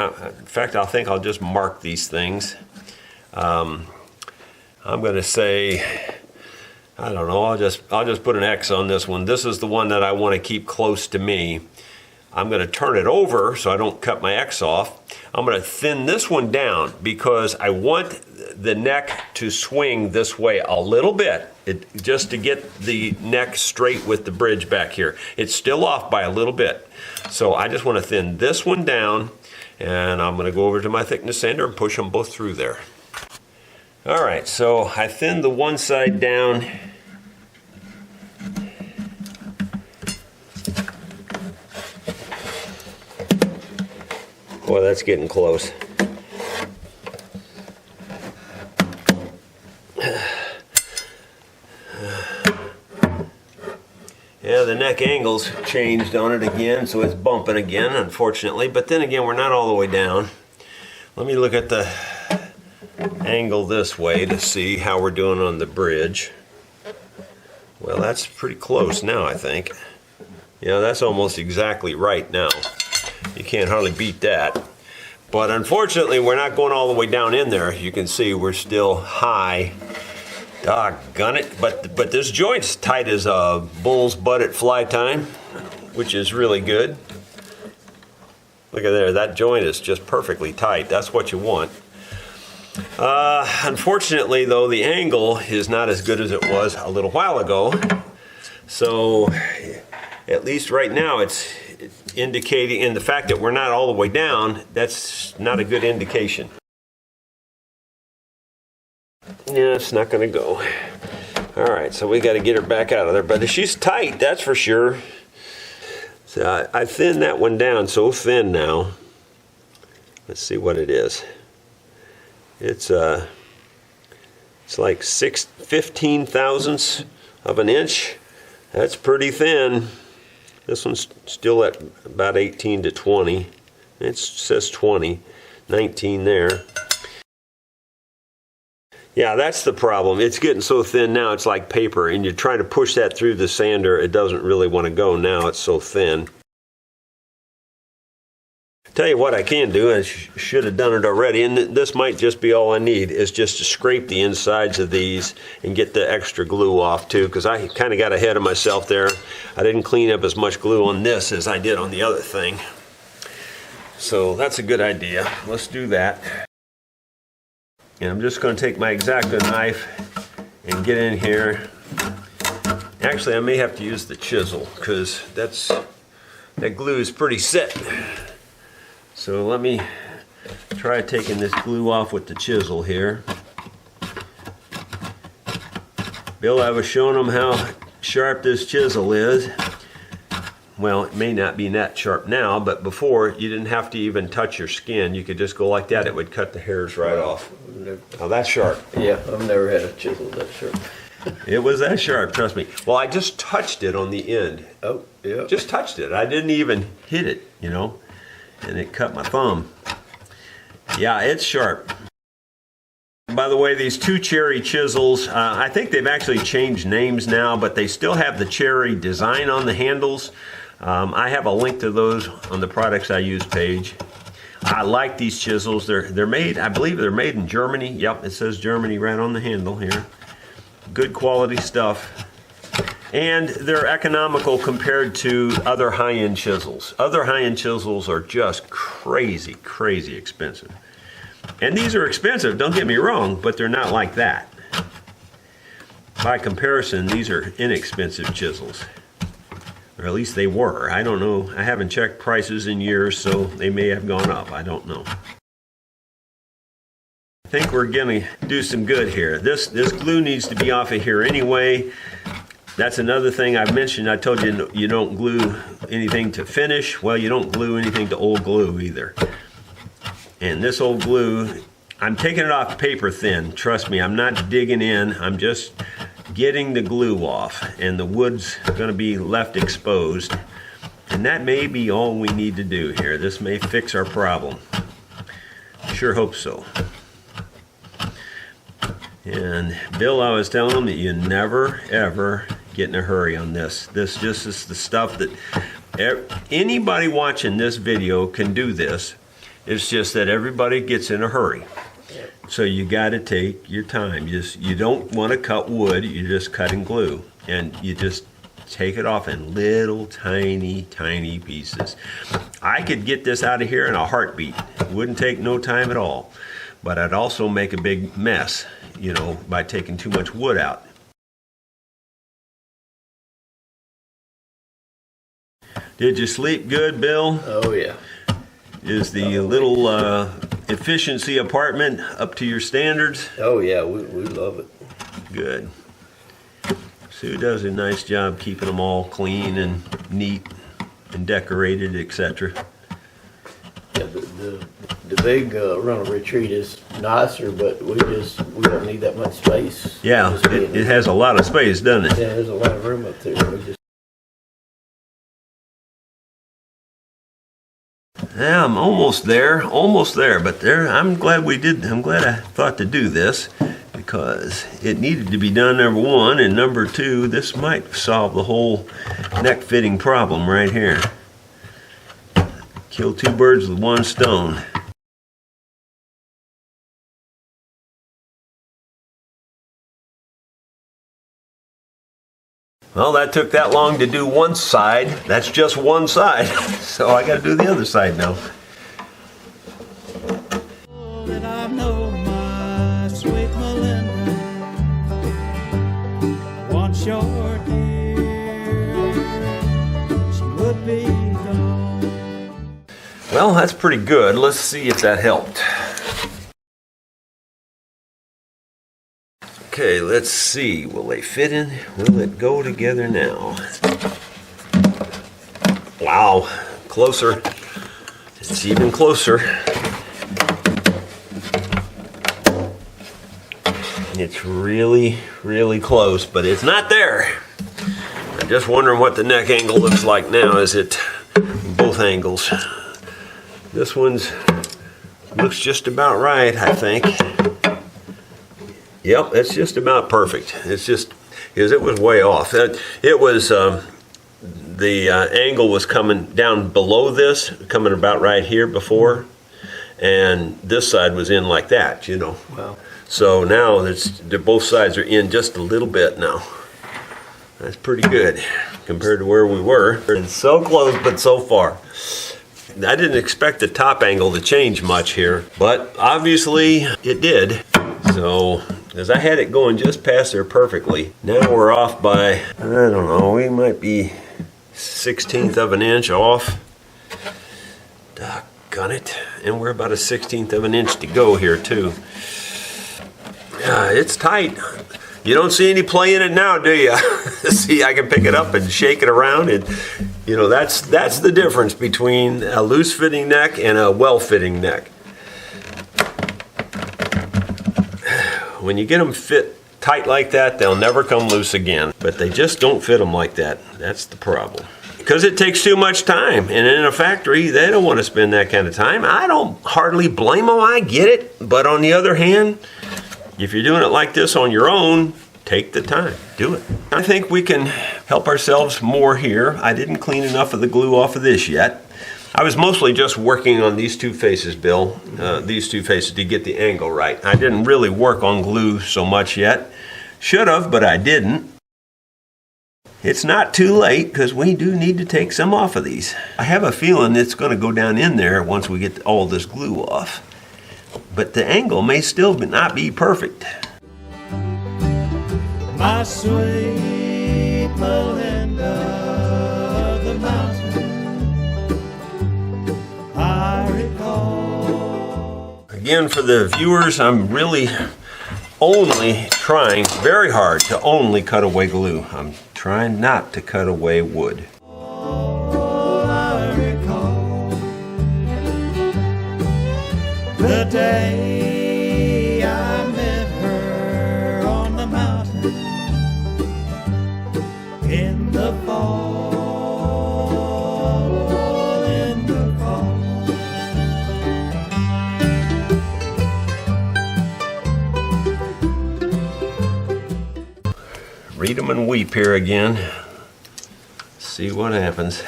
Speaker 1: fact, I think I'll just mark these things. I'm going to say, I don't know, I'll just put an X on this one. This is the one that I want to keep close to me. I'm going to turn it over so I don't cut my X off. I'm going to thin this one down because I want the neck to swing this way a little bit, just to get the neck straight with the bridge back here. It's still off by a little bit. So I just want to thin this one down, and I'm going to go over to my thickness sander and push them both through there. All right, so I thinned the one side down. Boy, that's getting close. Yeah, the neck angle's changed on it again, so it's bumping again, unfortunately. But then again, we're not all the way down. Let me look at the angle this way to see how we're doing on the bridge. Well, that's pretty close now, I think. Yeah, that's almost exactly right now. You can't hardly beat that. But unfortunately, we're not going all the way down in there. You can see we're still high. Doggone it. But this joint's tight as a bull's butt at fly time, which is really good. Look at there, that joint is just perfectly tight. That's what you want. Unfortunately, though, the angle is not as good as it was a little while ago. So, at least right now, it's indicating, and the fact that we're not all the way down, that's not a good indication. Yeah, it's not going to go. All right, so we got to get her back out of there. But she's tight, that's for sure. So I thinned that one down so thin now. Let's see what it is. It's like 15 thousandths of an inch. That's pretty thin. This one's still at about 18 to 20. It says 20, 19 there. Yeah, that's the problem. It's getting so thin now, it's like paper, and you try to push that through the sander, it doesn't really want to go now, it's so thin. Tell you what I can do, I should have done it already, and this might just be all I need, is just to scrape the insides of these and get the extra glue off too, because I kind of got ahead of myself there. I didn't clean up as much glue on this as I did on the other thing. So that's a good idea. Let's do that. And I'm just going to take my X-Acto knife and get in here. Actually, I may have to use the chisel because that glue is pretty set. So let me try taking this glue off with the chisel here. Bill, I was showing them how sharp this chisel is. Well, it may not be that sharp now, but before you didn't have to even touch your skin. You could just go like that. It would cut the hairs right off. Oh, that's sharp.
Speaker 2: Yeah, I've never had a chisel that sharp.
Speaker 1: It was that sharp, trust me. Well, I just touched it on the end.
Speaker 2: Oh, yeah.
Speaker 1: Just touched it. I didn't even hit it, you know, and it cut my thumb. Yeah, it's sharp. By the way, these two cherry chisels, I think they've actually changed names now, but they still have the cherry design on the handles. I have a link to those on the products I use page. I like these chisels. They're made, I believe they're made in Germany. Yep, it says Germany right on the handle here. Good quality stuff. And they're economical compared to other high-end chisels. Other high-end chisels are just crazy, crazy expensive. And these are expensive, don't get me wrong, but they're not like that. By comparison, these are inexpensive chisels. Or at least they were. I don't know. I haven't checked prices in years, so they may have gone up. I don't know. I think we're going to do some good here. This glue needs to be off of here anyway. That's another thing I've mentioned. I told you you don't glue anything to finish. Well, you don't glue anything to old glue either. And this old glue, I'm taking it off paper thin. Trust me, I'm not digging in. I'm just getting the glue off, and the wood's going to be left exposed. And that may be all we need to do here. This may fix our problem. Sure hope so. And Bill, I was telling him that you never, ever get in a hurry on this. This just is the stuff that anybody watching this video can do this. It's just that everybody gets in a hurry. So you got to take your time. You don't want to cut wood, you're just cutting glue. And you just take it off in little tiny, tiny pieces. I could get this out of here in a heartbeat. It wouldn't take no time at all. But I'd also make a big mess, you know, by taking too much wood out. Did you sleep good, Bill?
Speaker 2: Oh, yeah.
Speaker 1: Is the little efficiency apartment up to your standards?
Speaker 2: Oh, yeah, we love it.
Speaker 1: Good. Sue does a nice job keeping them all clean and neat and decorated, etc.
Speaker 2: Yeah, the big rental retreat is nicer, but we don't need that much space.
Speaker 1: Yeah, it has a lot of space, doesn't it?
Speaker 2: Yeah, there's a lot of room up there.
Speaker 1: Yeah, I'm almost there, but I'm glad we did. I'm glad I thought to do this. because it needed to be done, number one, and number two, this might solve the whole neck fitting problem right here. Kill two birds with one stone. Well, that took that long to do one side. That's just one side. So I got to do the other side now.
Speaker 3: That I know my sweet Melinda, one short year she would be gone.
Speaker 1: Well, that's pretty good. Let's see if that helped. Okay, let's see. Will they fit in? Will it go together now? Wow, closer. It's even closer. It's really, really close, but it's not there. I'm just wondering what the neck angle looks like now. Is it both angles? This one's looks just about right, I think. Yep, it's just about perfect. It's just, because it was way off. It was, the angle was coming down below this, coming about right here before, and this side was in like that, you know.
Speaker 2: Wow.
Speaker 1: So now both sides are in just a little bit now. That's pretty good compared to where we were. And so close, but so far. I didn't expect the top angle to change much here, but obviously it did. So, because I had it going just past there perfectly. Now we're off by, I don't know, we might be 1/16 of an inch off. Doggone it. And we're about a 1/16 of an inch to go here too. It's tight. You don't see any play in it now, do you? See, I can pick it up and shake it around, and you know, that's the difference between a loose fitting neck and a well fitting neck. When you get them fit tight like that, they'll never come loose again. But they just don't fit them like that. That's the problem. Because it takes too much time. And in a factory, they don't want to spend that kind of time. I don't hardly blame them. I get it. But on the other hand, if you're doing it like this on your own, take the time. Do it. I think we can help ourselves more here. I didn't clean enough of the glue off of this yet. I was mostly just working on these two faces, Bill, these two faces to get the angle right. I didn't really work on glue so much yet. Should have, but I didn't. It's not too late because we do need to take some off of these. I have a feeling it's going to go down in there once we get all this glue off. But the angle may still not be perfect.
Speaker 3: My sweet Melinda of the mountain, I recall.
Speaker 1: Again, for the viewers, I'm really only trying very hard to only cut away glue. I'm trying not to cut away wood.
Speaker 3: Oh, I recall the day I met her on the mountain in the fall, in the fall.
Speaker 1: Read 'em and weep here again. See what happens.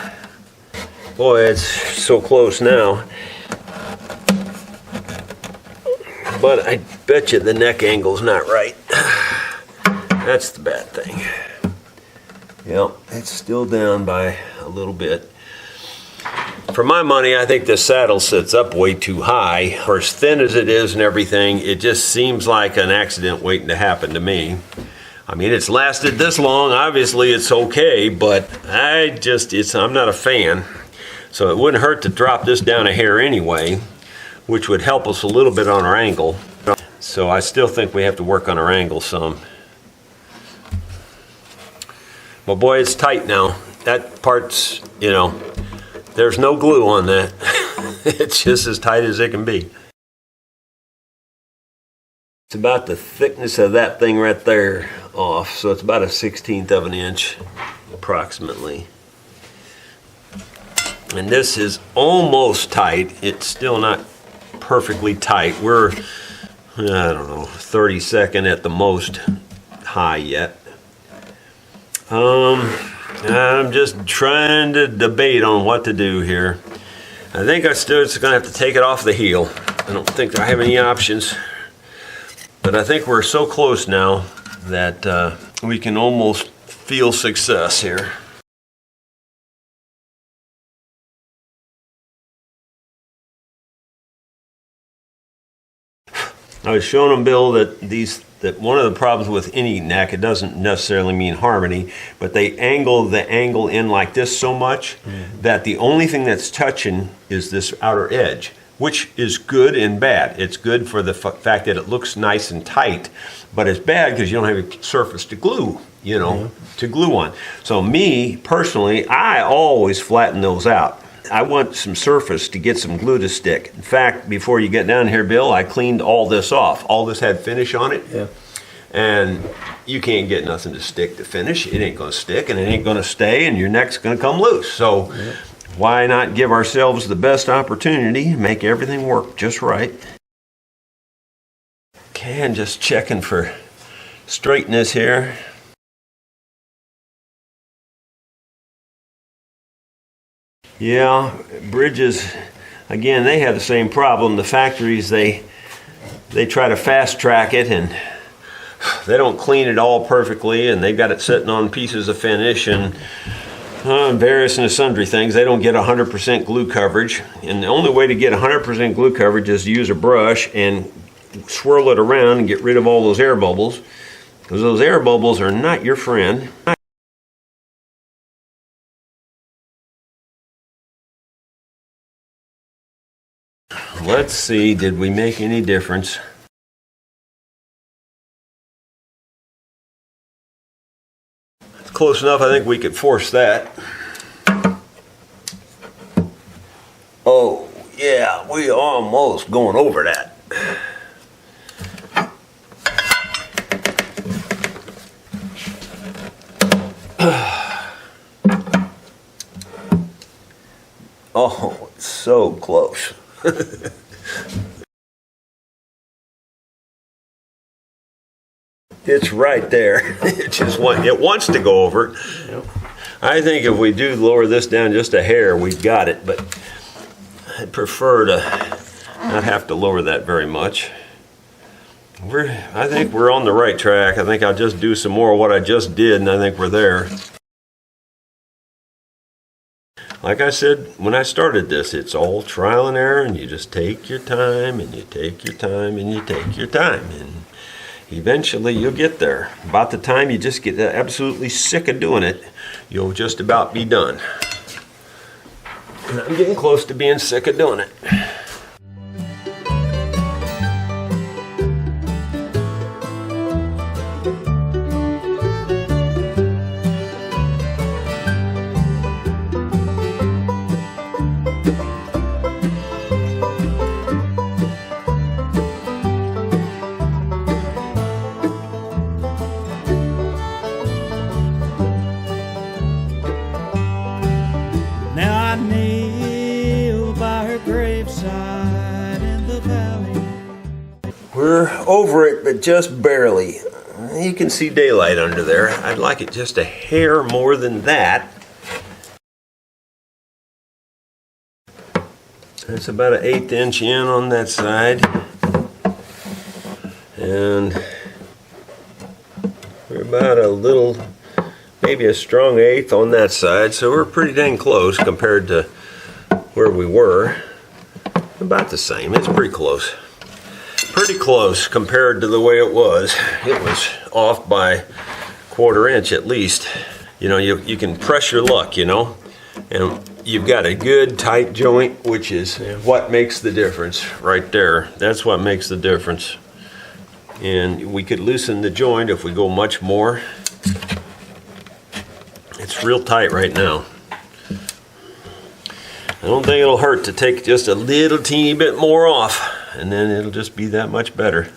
Speaker 1: Boy, it's so close now. But I bet you the neck angle's not right. That's the bad thing. Yep, it's still down by a little bit. For my money, I think this saddle sits up way too high. For as thin as it is and everything, it just seems like an accident waiting to happen to me. I mean, it's lasted this long. Obviously, it's okay, but I'm not a fan. So it wouldn't hurt to drop this down a hair anyway, which would help us a little bit on our angle. So I still think we have to work on our angle some. But boy, it's tight now. That part's, you know, there's no glue on that. It's just as tight as it can be. It's about the thickness of that thing right there off, so it's about a 1/16 of an inch approximately. And this is almost tight. It's still not perfectly tight. We're I don't know, 32nd at the most high yet. I'm just trying to debate on what to do here. I think I still just gonna have to take it off the heel. I don't think I have any options. But I think we're so close now that we can almost feel success here. I was showing them, Bill, that one of the problems with any neck, it doesn't necessarily mean harmony, but they angle the angle in like this so much that the only thing that's touching is this outer edge, which is good and bad. It's good for the fact that it looks nice and tight, but it's bad because you don't have a surface to glue, you know, to glue on. So me, personally, I always flatten those out. I want some surface to get some glue to stick. In fact, before you get down here, Bill, I cleaned all this off. All this had finish on it.
Speaker 2: Yeah.
Speaker 1: And you can't get nothing to stick to finish. It ain't gonna stick and it ain't gonna stay and your neck's gonna come loose. So why not give ourselves the best opportunity, make everything work just right. Okay, and just checking for straightness here. Yeah, bridges, again, they have the same problem. The factories, they try to fast track it and they don't clean it all perfectly, and they've got it sitting on pieces of finish and various and sundry things. They don't get 100% glue coverage, and the only way to get 100% glue coverage is to use a brush and swirl it around and get rid of all those air bubbles, because those air bubbles are not your friend. Let's see, did we make any difference? It's close enough, I think we could force that. Oh, yeah, we almost going over that. Oh, it's so close. It's right there. It wants to go over. Yep. I think if we do lower this down just a hair, we've got it, but I'd prefer to not have to lower that very much. I think we're on the right track. I think I'll just do some more of what I just did, and I think we're there. Like I said when I started this, it's all trial and error, and you just take your time, and you take your time, and you take your time, and eventually you'll get there. About the time you just get absolutely sick of doing it, you'll just about be done. And I'm getting close to being sick of doing it.
Speaker 3: Now I kneel by her graveside in the valley.
Speaker 1: We're over it, but just barely. You can see daylight under there. I'd like it just a hair more than that. That's about an 1/8 inch in on that side. And we're about a little, maybe a strong 1/8 on that side. So we're pretty dang close compared to where we were. About the same. It's pretty close. Pretty close compared to the way it was. It was off by 1/4 inch at least. You know, you can press your luck, you know, and you've got a good tight joint, which is what makes the difference right there. That's what makes the difference. And we could loosen the joint if we go much more. It's real tight right now. I don't think it'll hurt to take just a little teeny bit more off, and then it'll just be that much better.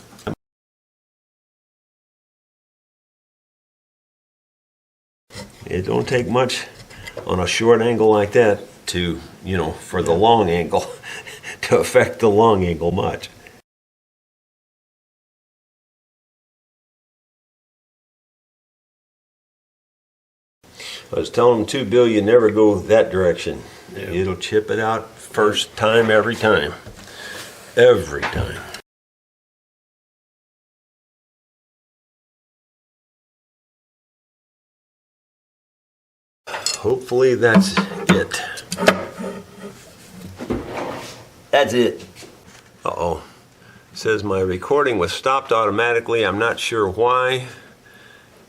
Speaker 1: It don't take much on a short angle like that to, you know, for the long angle, to affect the long angle much. I was telling them too, Bill, you never go that direction.
Speaker 2: Yeah.
Speaker 1: It'll chip it out first time, every time. Every time. Hopefully that's it. That's it. Uh-oh. It says my recording was stopped automatically. I'm not sure why.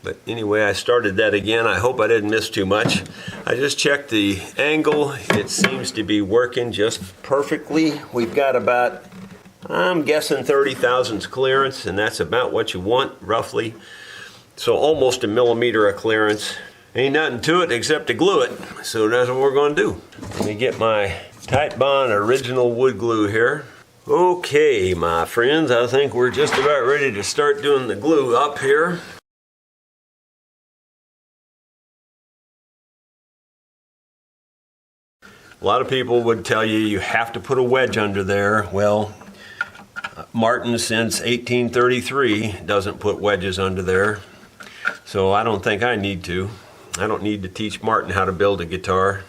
Speaker 1: But anyway, I started that again. I hope I didn't miss too much. I just checked the angle. It seems to be working just perfectly. We've got about, I'm guessing 30 thousandths clearance, and that's about what you want, roughly. So almost a millimeter of clearance. Ain't nothing to it except to glue it. So that's what we're going to do. Let me get my Tight Bond original wood glue here. Okay, my friends, I think we're just about ready to start doing the glue up here. A lot of people would tell you you have to put a wedge under there. Well, Martin since 1833 doesn't put wedges under there. So I don't think I need to. I don't need to teach Martin how to build a guitar.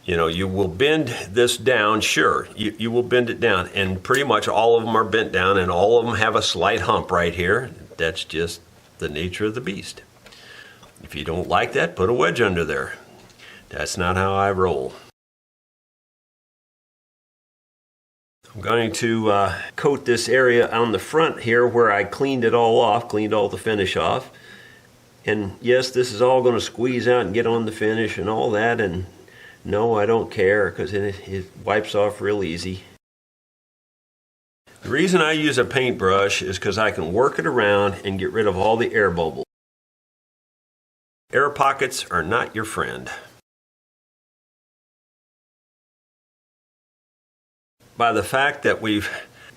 Speaker 1: You know, you will bend this down, sure, you will bend it down, and pretty much all of them are bent down, and all of them have a slight hump right here. That's just the nature of the beast. If you don't like that, put a wedge under there. That's not how I roll. I'm going to coat this area on the front here where I cleaned it all off, cleaned all the finish off. And yes, this is all going to squeeze out and get on the finish and all that, and no, I don't care because it wipes off real easy. The reason I use a paintbrush is because I can work it around and get rid of all the air bubbles. Air pockets are not your friend. By the fact that we've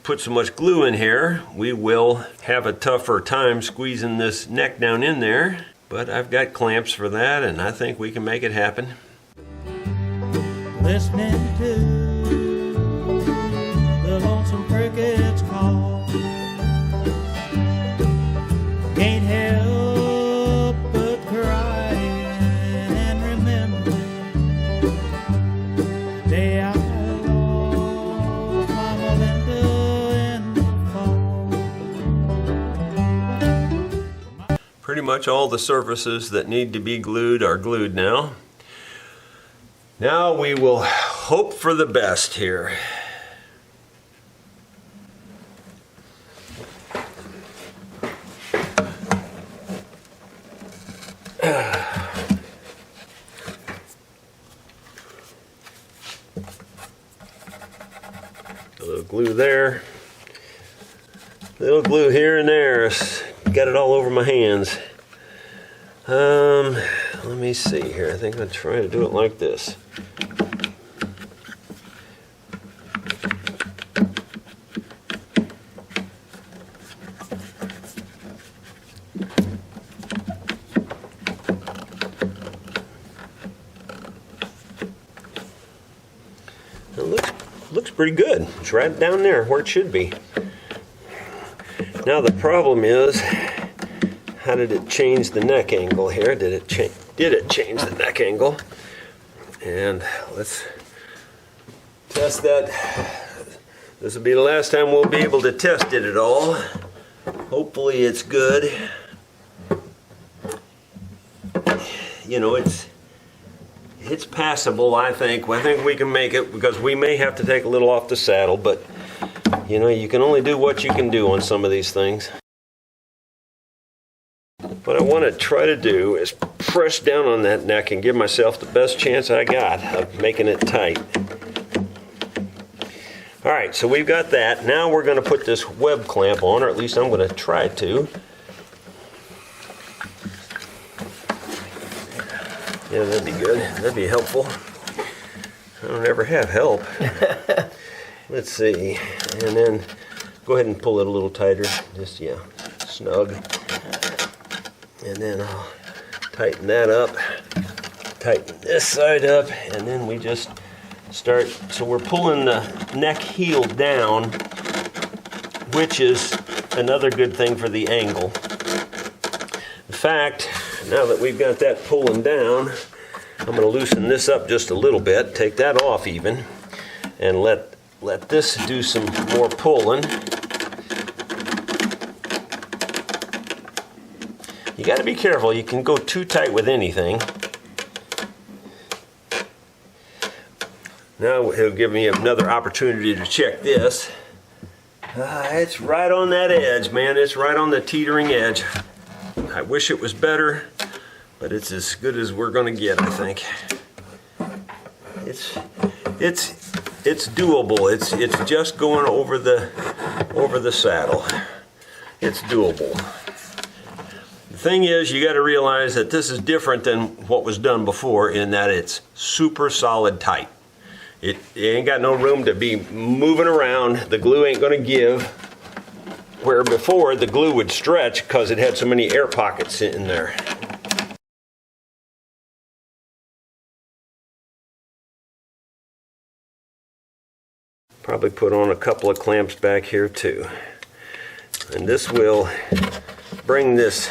Speaker 1: put so much glue in here, we will have a tougher time squeezing this neck down in there, but I've got clamps for that, and I think we can make it happen.
Speaker 3: Listening to the lonesome crickets call, can't help but cry and remember the day I lost my Melinda in the fall.
Speaker 1: Pretty much all the surfaces that need to be glued are glued now. Now we will hope for the best here. A little glue there, a little glue here and there. Got it all over my hands. Let me see here. I think I'm trying to do it like this. It looks pretty good. It's right down there where it should be. Now the problem is, how did it change the neck angle here? Did it change the neck angle? And let's test that. This will be the last time we'll be able to test it at all. Hopefully it's good. You know, it's passable, I think. I think we can make it, because we may have to take a little off the saddle, but you know, you can only do what you can do on some of these things. What I want to try to do is press down on that neck and give myself the best chance I got of making it tight. All right, so we've got that. Now we're going to put this web clamp on, or at least I'm going to try to. Yeah, that'd be good. That'd be helpful. I don't ever have help. Let's see. And then go ahead and pull it a little tighter. Just, yeah, snug. And then I'll tighten that up, tighten this side up, and then we just start. So we're pulling the neck heel down, which is another good thing for the angle. In fact, Now that we've got that pulling down, I'm going to loosen this up just a little bit, take that off even, and let this do some more pulling. You got to be careful. You can go too tight with anything. Now it'll give me another opportunity to check this. It's right on that edge, man. It's right on the teetering edge. I wish it was better, but it's as good as we're going to get, I think. It's doable. It's just going over the saddle. It's doable. The thing is, you got to realize that this is different than what was done before in that it's super solid tight. It ain't got no room to be moving around. The glue ain't going to give. Where before the glue would stretch because it had so many air pockets in there. Probably put on a couple of clamps back here too. And this will bring this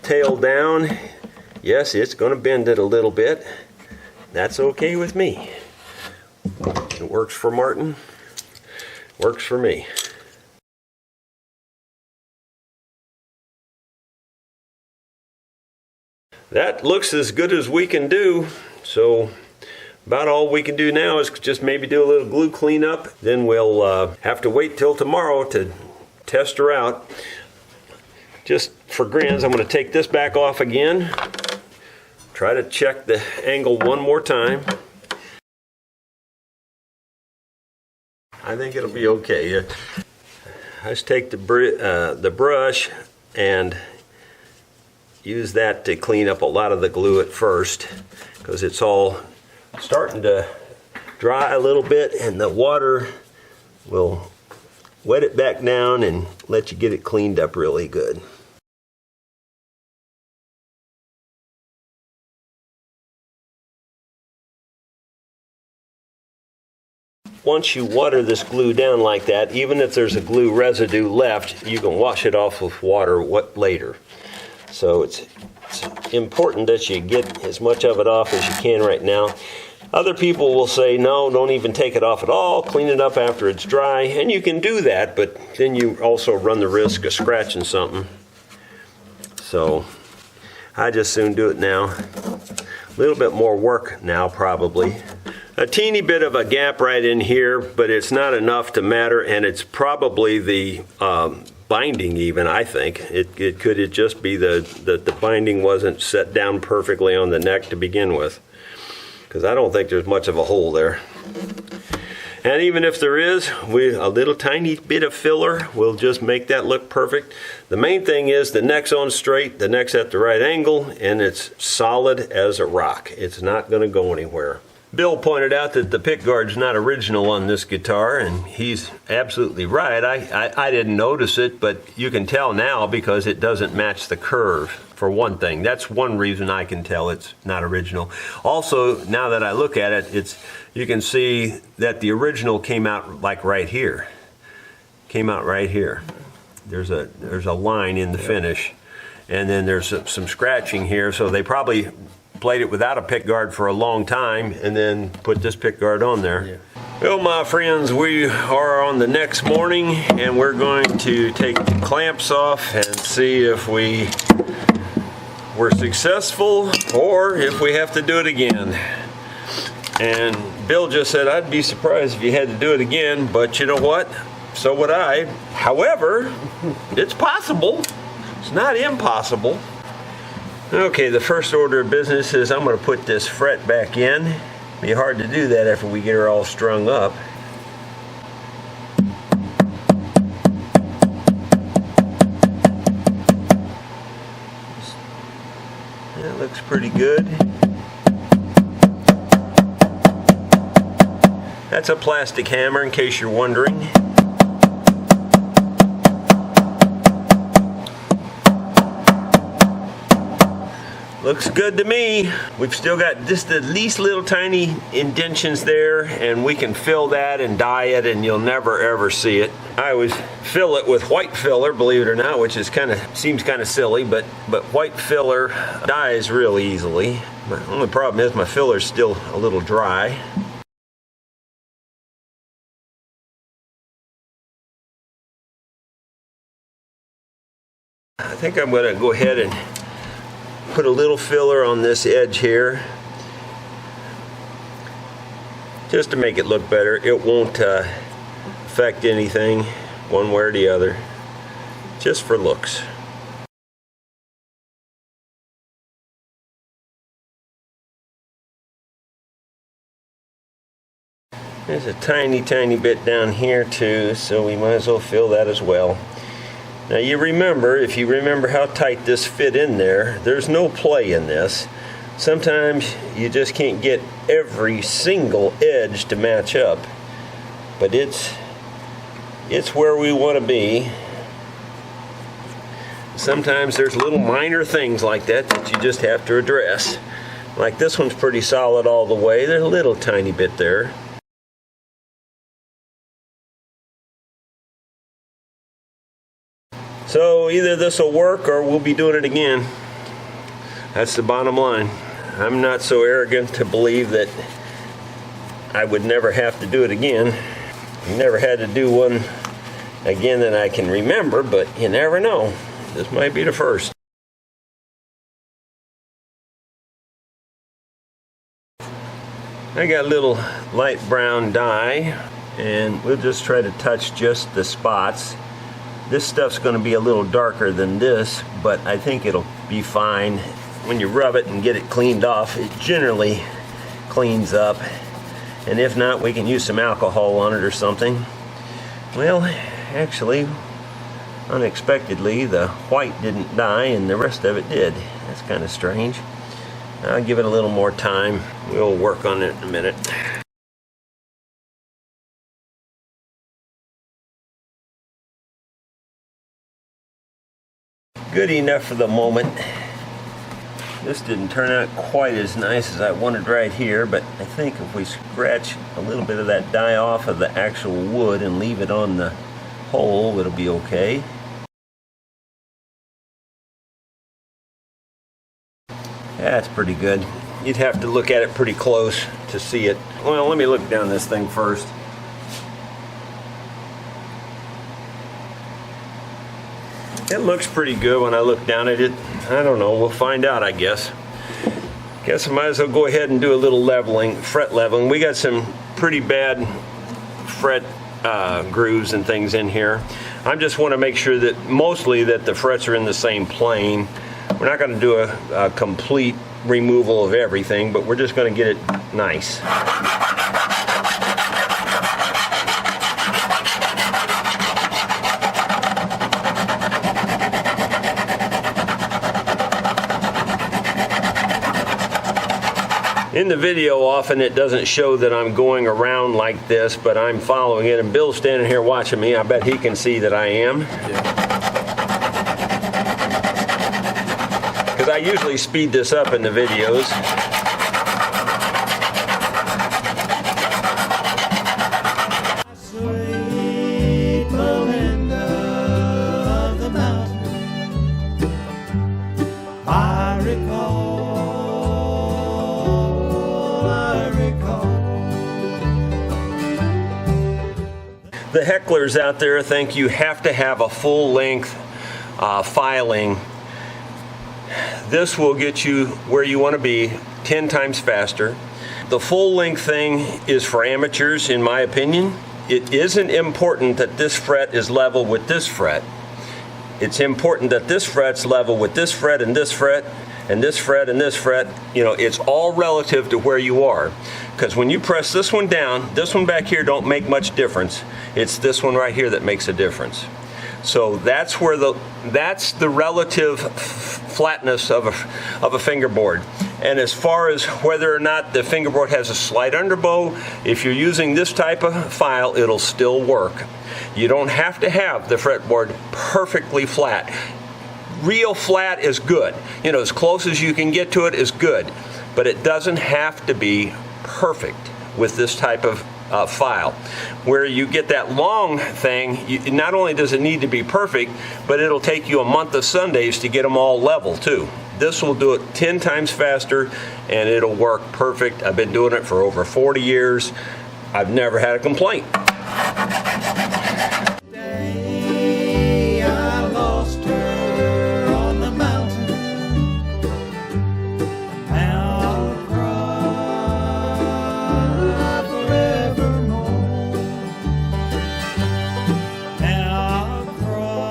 Speaker 1: tail down. Yes, it's going to bend it a little bit. That's okay with me. It works for Martin. Works for me. That looks as good as we can do. So about all we can do now is just maybe do a little glue cleanup. Then we'll have to wait till tomorrow to test her out. Just for grins, I'm going to take this back off again. Try to check the angle one more time. I think it'll be okay. I just take the brush and use that to clean up a lot of the glue at first, because it's all starting to dry a little bit and the water will wet it back down and let you get it cleaned up really good. Once you water this glue down like that, even if there's a glue residue left, you can wash it off with water later. So it's important that you get as much of it off as you can right now. Other people will say, no, don't even take it off at all, clean it up after it's dry, and you can do that, but then you also run the risk of scratching something. So I just soon do it now. A little bit more work now probably. A teeny bit of a gap right in here, but it's not enough to matter, and it's probably the binding even, I think. It could just be the binding wasn't set down perfectly on the neck to begin with, because I don't think there's much of a hole there. And even if there is, a little tiny bit of filler will just make that look perfect. The main thing is the neck's on straight, the neck's at the right angle, and it's solid as a rock. It's not going to go anywhere. Bill pointed out that the pickguard's not original on this guitar, and he's absolutely right. I didn't notice it, but you can tell now because it doesn't match the curve, for one thing. That's one reason I can tell it's not original. Also, now that I look at it, you can see that the original came out like right here. Came out right here. There's a line in the finish, and then there's some scratching here, so they probably played it without a pickguard for a long time and then put this pickguard on there. Yeah. Well, my friends, we are on the next morning and we're going to take the clamps off and see if we were successful or if we have to do it again. And Bill just said, I'd be surprised if you had to do it again, but you know what? So would I. However, it's possible. It's not impossible. Okay, the first order of business is I'm going to put this fret back in. It'll be hard to do that after we get her all strung up. That looks pretty good. That's a plastic hammer in case you're wondering. Looks good to me. We've still got just the least little tiny indentions there, and we can fill that and dye it, and you'll never ever see it. I always fill it with white filler, believe it or not, which is seems kind of silly, but white filler dyes real easily. My only problem is my filler's still a little dry. I think I'm going to go ahead and put a little filler on this edge here just to make it look better. It won't affect anything one way or the other, just for looks. There's a tiny bit down here too, so we might as well fill that as well. Now if you remember how tight this fit in there, there's no play in this. Sometimes you just can't get every single edge to match up, but it's where we want to be. Sometimes there's little minor things like that that you just have to address. Like this one's pretty solid all the way. There's a little tiny bit there. So either this will work or we'll be doing it again. That's the bottom line. I'm not so arrogant to believe that I would never have to do it again. I've never had to do one again that I can remember, but you never know. This might be the first. I got a little light brown dye, and we'll just try to touch just the spots. This stuff's going to be a little darker than this, but I think it'll be fine. When you rub it and get it cleaned off, it generally cleans up. And if not, we can use some alcohol on it or something. Well, actually, unexpectedly, the white didn't dye and the rest of it did. That's kind of strange. I'll give it a little more time. We'll work on it in a minute. Good enough for the moment. This didn't turn out quite as nice as I wanted right here, but I think if we scratch a little bit of that dye off of the actual wood and leave it on the hole, it'll be okay. That's pretty good. You'd have to look at it pretty close to see it. Well, let me look down this thing first. It looks pretty good when I look down at it. I don't know, we'll find out, I guess. Guess I might as well go ahead and do a little leveling, fret leveling. We got some pretty bad fret grooves and things in here. I just want to make sure that mostly that the frets are in the same plane. We're not going to do a complete removal of everything, but we're just going to get it nice. In the video, often it doesn't show that I'm going around like this, but I'm following it, and Bill's standing here watching me. I bet he can see that I am. Because I usually speed this up in the videos.
Speaker 3: Sweet Melinda of the mountain, I recall.
Speaker 1: The hecklers out there think you have to have a full-length filing. This will get you where you want to be 10 times faster. The full-length thing is for amateurs, in my opinion. It isn't important that this fret is level with this fret. It's important that this fret's level with this fret and this fret and this fret and this fret. You know, it's all relative to where you are. Because when you press this one down, this one back here don't make much difference. It's this one right here that makes a difference. So that's where that's the relative flatness of a fingerboard. And as far as whether or not the fingerboard has a slight underbow, if you're using this type of file, it'll still work. You don't have to have the fretboard perfectly flat. real flat is good. You know, as close as you can get to it is good. But it doesn't have to be perfect with this type of file. Where you get that long thing, not only does it need to be perfect, but it'll take you a month of Sundays to get them all level too. This will do it 10 times faster and it'll work perfect. I've been doing it for over 40 years. I've never had a complaint.
Speaker 3: Day I lost her on the mountain. Now I'll cry forevermore. Now I'll cry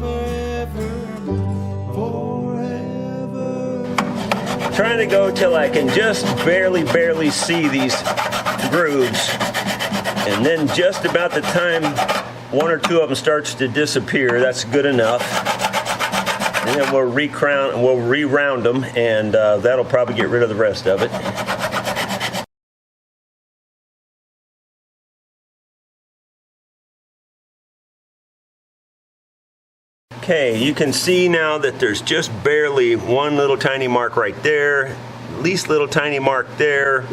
Speaker 3: forevermore. Forever.
Speaker 1: Trying to go till I can just barely see these grooves, and then just about the time one or two of them starts to disappear, that's good enough. And then we'll re-round them, and that'll probably get rid of the rest of it. Okay, you can see now that there's just barely one little tiny mark right there, least little tiny mark there,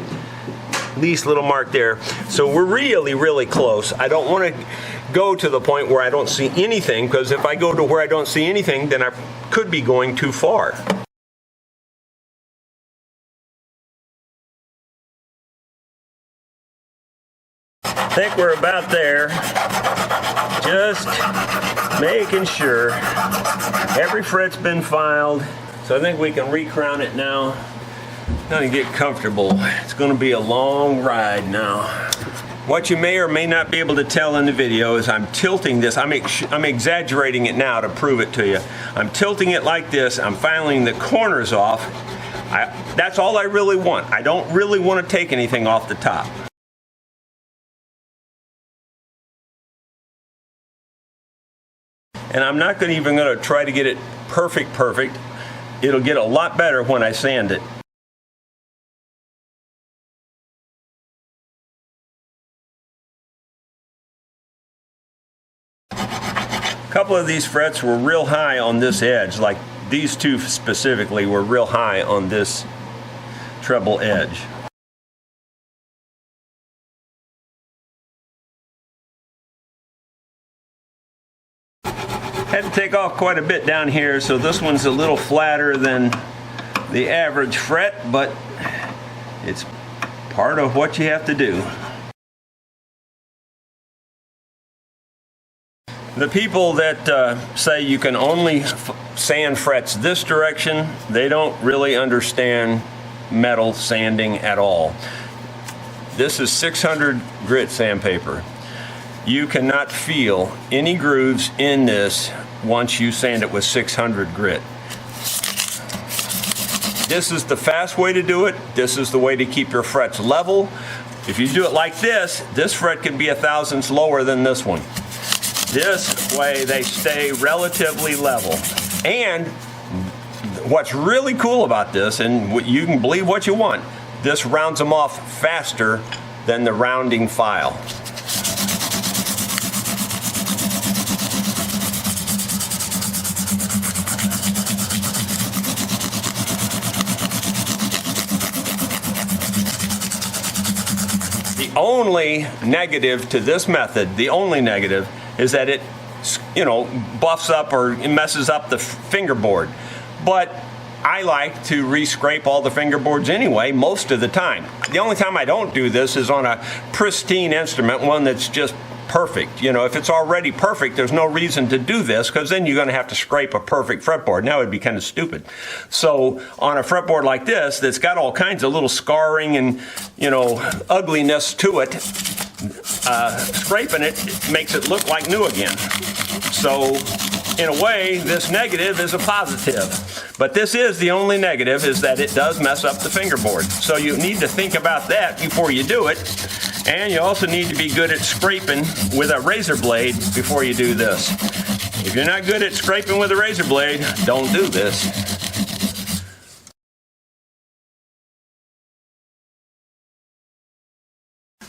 Speaker 1: least little mark there. So we're really close. I don't want to go to the point where I don't see anything, because if I go to where I don't see anything, then I could be going too far. I think we're about there. Just making sure every fret's been filed. So I think we can recrown it now. Gonna get comfortable. It's gonna be a long ride now. What you may or may not be able to tell in the video is I'm tilting this. I'm exaggerating it now to prove it to you. I'm tilting it like this. I'm filing the corners off. That's all I really want. I don't really want to take anything off the top. And I'm not even going to try to get it perfect. It'll get a lot better when I sand it. A couple of these frets were real high on this edge, like these two specifically were real high on this treble edge. Had to take off quite a bit down here, so this one's a little flatter than the average fret, but it's part of what you have to do. The people that say you can only sand frets this direction, they don't really understand metal sanding at all. This is 600 grit sandpaper. You cannot feel any grooves in this once you sand it with 600 grit. This is the fast way to do it. This is the way to keep your frets level. If you do it like this fret can be a thousandths lower than this one. This way they stay relatively level. And what's really cool about this, and you can believe what you want, this rounds them off faster than the rounding file. The only negative to this method, the only negative, is that it, buffs up or messes up the fingerboard. But I like to re-scrape all the fingerboards anyway, most of the time. The only time I don't do this is on a pristine instrument, one that's just perfect. If it's already perfect, there's no reason to do this, because then you're going to have to scrape a perfect fretboard. Now it'd be kind of stupid. So on a fretboard like this, that's got all kinds of little scarring and, ugliness to it, scraping it makes it look like new again. So in a way, this negative is a positive. But this is the only negative, is that it does mess up the fingerboard. So you need to think about that before you do it. And you also need to be good at scraping with a razor blade before you do this. If you're not good at scraping with a razor blade, don't do this.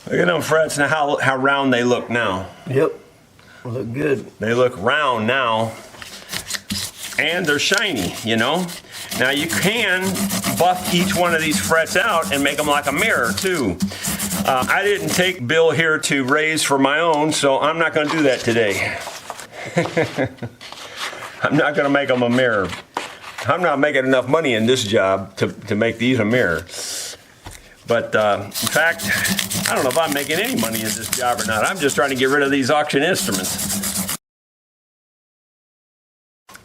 Speaker 1: Look at them frets and how round they look now.
Speaker 2: Yep, look good.
Speaker 1: They look round now. and they're shiny, you know. Now you can buff each one of these frets out and make them like a mirror too. I didn't take Bill here to raise for my own, so I'm not going to do that today. I'm not going to make them a mirror. I'm not making enough money in this job to make these a mirror. But in fact, I don't know if I'm making any money in this job or not. I'm just trying to get rid of these auction instruments.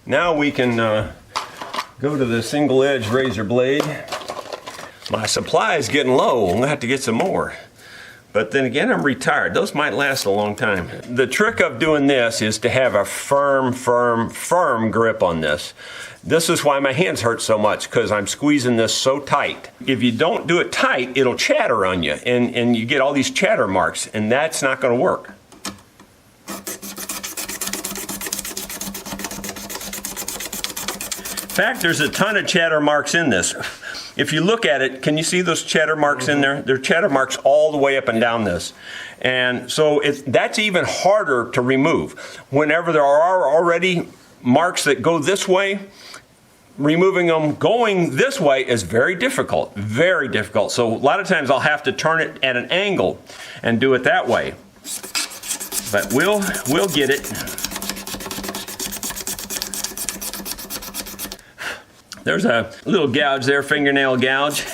Speaker 1: Now we can go to the single edge razor blade. My supply is getting low. I'm going to have to get some more. But then again, I'm retired. Those might last a long time. The trick of doing this is to have a firm grip on this. This is why my hands hurt so much, because I'm squeezing this so tight. If you don't do it tight, it'll chatter on you, and you get all these chatter marks, and that's not going to work. In fact, there's a ton of chatter marks in this. If you look at it, can you see those chatter marks in there? There are chatter marks all the way up and down this. And so that's even harder to remove. Whenever there are already marks that go this way, removing them going this way is very difficult, very difficult. So a lot of times I'll have to turn it at an angle and do it that way. But we'll get it. There's a little gouge there, fingernail gouge.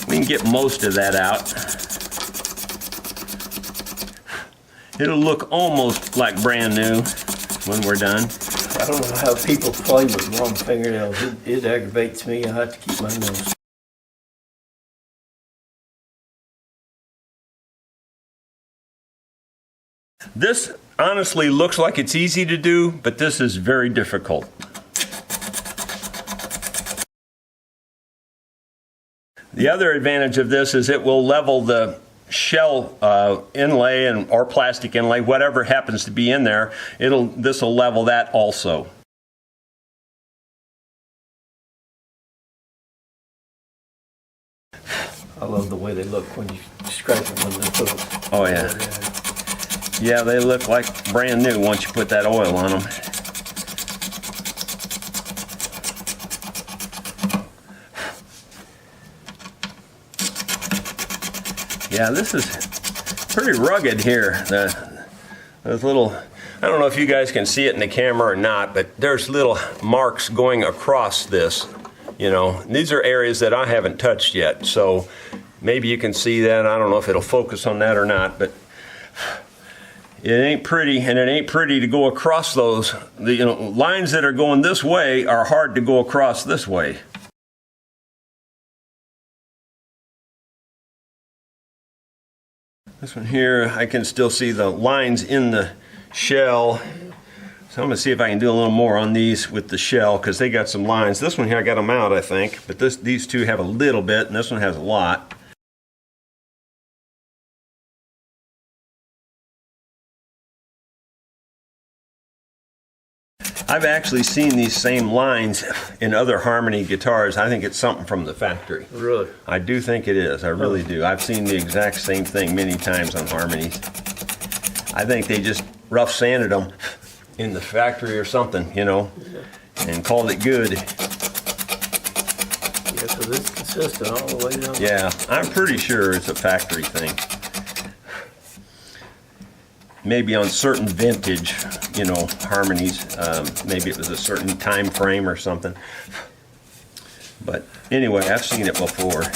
Speaker 1: We can get most of that out. It'll look almost like brand new when we're done.
Speaker 2: I don't know how people play with long fingernails. It aggravates me. I have to keep my nails.
Speaker 1: This honestly looks like it's easy to do, but this is very difficult. The other advantage of this is it will level the shell inlay or plastic inlay, whatever happens to be in there. This will level that also.
Speaker 2: I love the way they look when you scrape them on the hook.
Speaker 1: Oh yeah. Yeah, they look like brand new once you put that oil on them. Yeah, this is pretty rugged here. Those little, I don't know if you guys can see it in the camera or not, but there's little marks going across this. You know, these are areas that I haven't touched yet, so maybe you can see that. I don't know if it'll focus on that or not, but it ain't pretty, and it ain't pretty to go across those. The lines that are going this way are hard to go across this way. This one here, I can still see the lines in the shell. So I'm going to see if I can do a little more on these with the shell, because they got some lines. This one here, I got them out, I think. But these two have a little bit, and this one has a lot. I've actually seen these same lines in other Harmony guitars. I think it's something from the factory.
Speaker 2: Really?
Speaker 1: I do think it is. I really do. I've seen the exact same thing many times on Harmonies. I think they just rough sanded them in the factory or something, you know, and called it good.
Speaker 2: Yeah, so it's consistent all the way down.
Speaker 1: Yeah, I'm pretty sure it's a factory thing. Maybe on certain vintage, you know, Harmonies, maybe it was a certain time frame or something. But anyway, I've seen it before.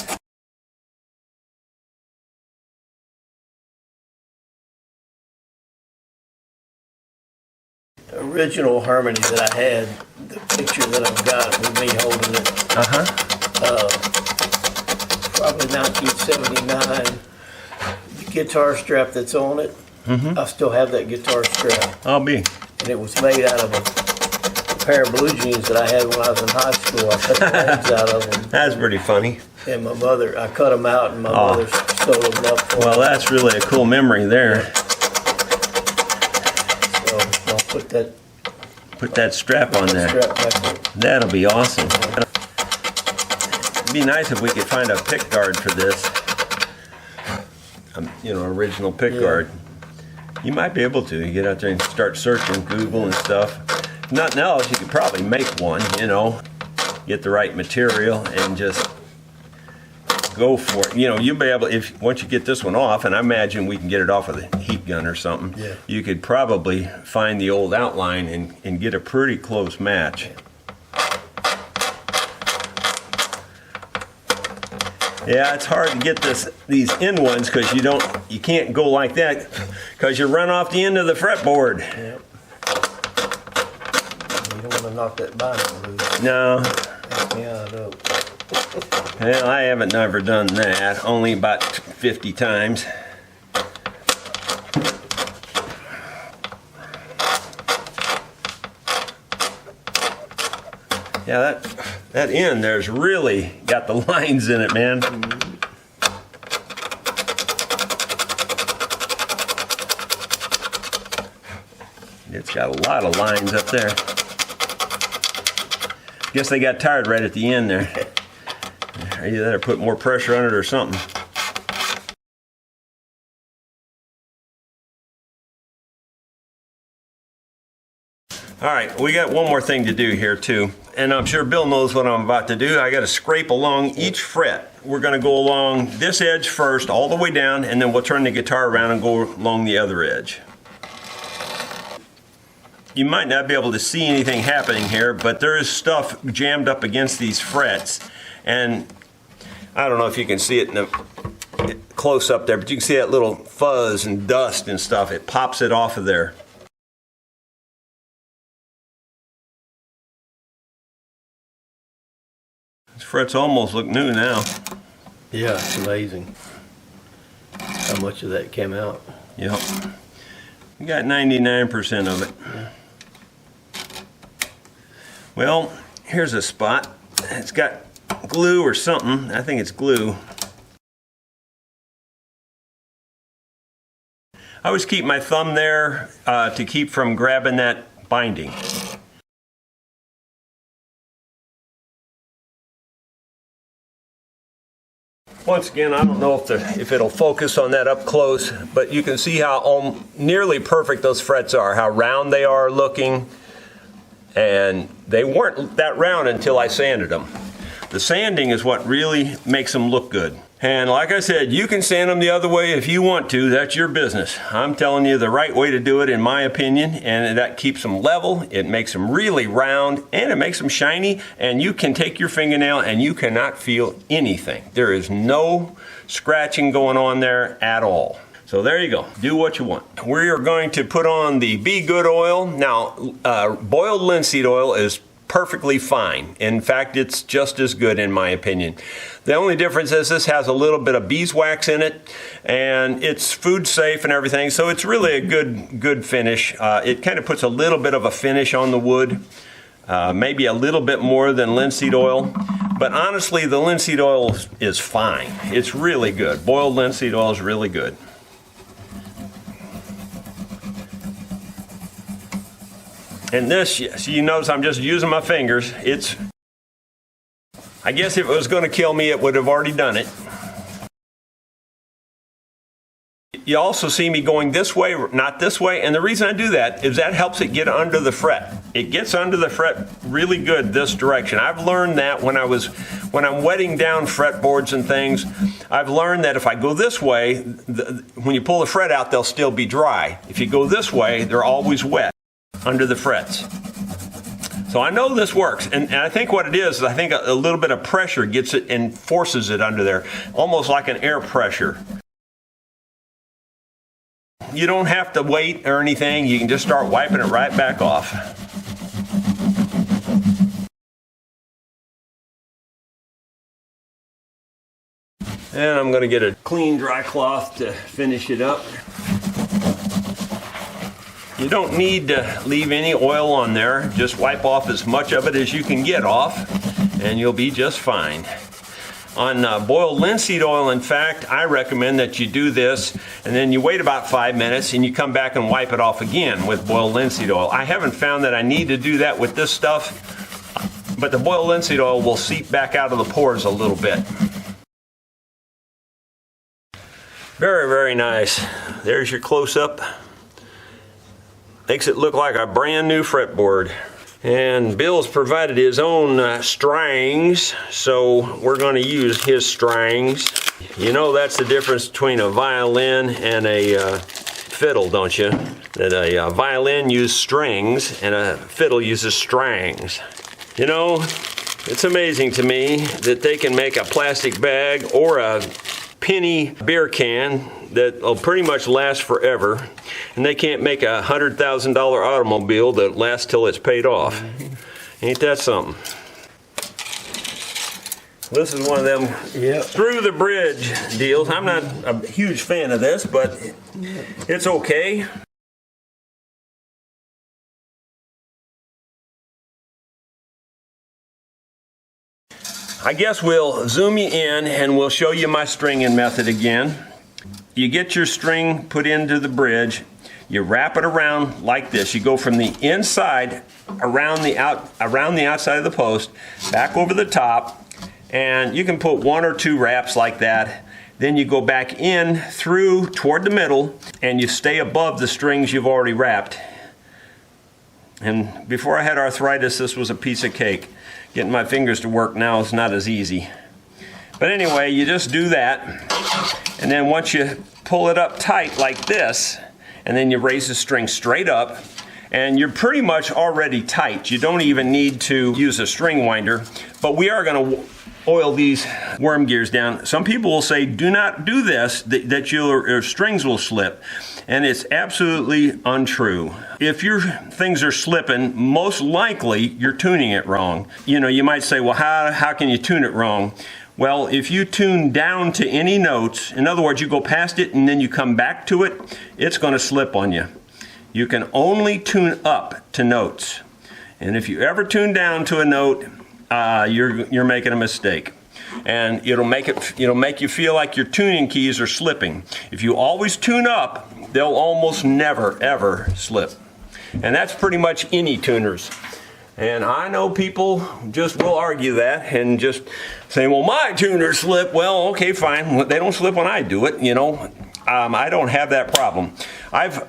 Speaker 2: The original Harmony that I had, the picture that I've got with me holding it, probably 1979. The guitar strap that's on it, I still have that guitar strap.
Speaker 1: I'll be.
Speaker 2: And it was made out of a pair of blue jeans that I had when I was in high school. I cut the legs out of them.
Speaker 1: That's pretty funny.
Speaker 2: And my mother, I cut them out, and my mother sewed them up for me.
Speaker 1: Well, that's really a cool memory there.
Speaker 2: So I'll put that
Speaker 1: strap on there.
Speaker 2: strap back there.
Speaker 1: That'll be awesome. It'd be nice if we could find a pick guard for this. You know, original pick guard. You might be able to. You get out there and start searching Google and stuff. Nothing else, you could probably make one, you know, get the right material and just go for it. You know, you'll be able, if once you get this one off, and I imagine we can get it off with a heat gun or something,
Speaker 2: Yeah.
Speaker 1: you could probably find the old outline and get a pretty close match. Yeah, it's hard to get these end ones because you can't go like that because you run off the end of the fretboard.
Speaker 2: Yep. You don't want to knock that binding loose.
Speaker 1: No.
Speaker 2: Yeah, I know.
Speaker 1: Well, I haven't never done that, only about 50 times. Yeah, that end there's really got the lines in it, man. It's got a lot of lines up there. Guess they got tired right at the end there. You better put more pressure on it or something. All right, we got one more thing to do here too, and I'm sure Bill knows what I'm about to do. I got to scrape along each fret. We're going to go along this edge first, all the way down, and then we'll turn the guitar around and go along the other edge. You might not be able to see anything happening here, but there is stuff jammed up against these frets, and I don't know if you can see it in the close up there, but you can see that little fuzz and dust and stuff. It pops it off of there. These frets almost look new now.
Speaker 2: Yeah, it's amazing how much of that came out.
Speaker 1: Yep. We got 99% of it.
Speaker 2: Yeah.
Speaker 1: Well, here's a spot. It's got glue or something. I think it's glue. I always keep my thumb there to keep from grabbing that binding. Once again, I don't know if it'll focus on that up close, but you can see how nearly perfect those frets are, how round they are looking, and they weren't that round until I sanded them. The sanding is what really makes them look good. And like I said, you can sand them the other way if you want to. That's your business. I'm telling you the right way to do it in my opinion, and that keeps them level, it makes them really round, and it makes them shiny, and you can take your fingernail and you cannot feel anything. There is no scratching going on there at all. So there you go, do what you want. We are going to put on the Be Good oil. Now, boiled linseed oil is perfectly fine. In fact, it's just as good in my opinion. The only difference is this has a little bit of beeswax in it, and it's food safe and everything, so it's really a good finish. It kind of puts a little bit of a finish on the wood, maybe a little bit more than linseed oil, but honestly the linseed oil is fine. It's really good. Boiled linseed oil is really good. And this, so you notice I'm just using my fingers. I guess if it was going to kill me, it would have already done it. You also see me going this way, not this way, and the reason I do that is that helps it get under the fret. It gets under the fret really good this direction. I've learned that when I'm wetting down fretboards and things, I've learned that if I go this way, when you pull the fret out, they'll still be dry. If you go this way, they're always wet under the frets. So I know this works, and I think what it is I think a little bit of pressure gets it and forces it under there, almost like an air pressure. You don't have to wait or anything, you can just start wiping it right back off. And I'm going to get a clean dry cloth to finish it up. You don't need to leave any oil on there. Just wipe off as much of it as you can get off, and you'll be just fine. On boiled linseed oil, in fact, I recommend that you do this, and then you wait about 5 minutes, and you come back and wipe it off again with boiled linseed oil. I haven't found that I need to do that with this stuff, but the boiled linseed oil will seep back out of the pores a little bit. Very, very nice. There's your close-up. Makes it look like a brand new fretboard. And Bill's provided his own strings, so we're going to use his strings. You know that's the difference between a violin and a fiddle, don't you? That a violin uses strings and a fiddle uses strings. You know, it's amazing to me that they can make a plastic bag or a penny beer can that'll pretty much last forever, and they can't make a $100,000 automobile that lasts till it's paid off. Ain't that something? This is one of them through the bridge deals. I'm not a huge fan of this, but it's okay. I guess we'll zoom you in and we'll show you my stringing method again. You get your string put into the bridge, you wrap it around like this. You go from the inside around the outside of the post, back over the top, and you can put 1 or 2 wraps like that. Then you go back in through toward the middle and you stay above the strings you've already wrapped. And before I had arthritis, this was a piece of cake. Getting my fingers to work now is not as easy. But anyway, you just do that, and then once you pull it up tight like this, and then you raise the string straight up, and you're pretty much already tight. You don't even need to use a string winder, but we are going to oil these worm gears down. Some people will say, do not do this, that your strings will slip. And it's absolutely untrue. If your things are slipping, most likely you're tuning it wrong. You know, you might say, well, how can you tune it wrong? Well, if you tune down to any notes, in other words, you go past it and then you come back to it, it's going to slip on you. You can only tune up to notes. And if you ever tune down to a note, you're making a mistake. And it'll make you feel like your tuning keys are slipping. If you always tune up, they'll almost never ever slip. And that's pretty much any tuners. And I know people just will argue that and just say, well, my tuners slip. Well, okay, fine. They don't slip when I do it, you know. I don't have that problem.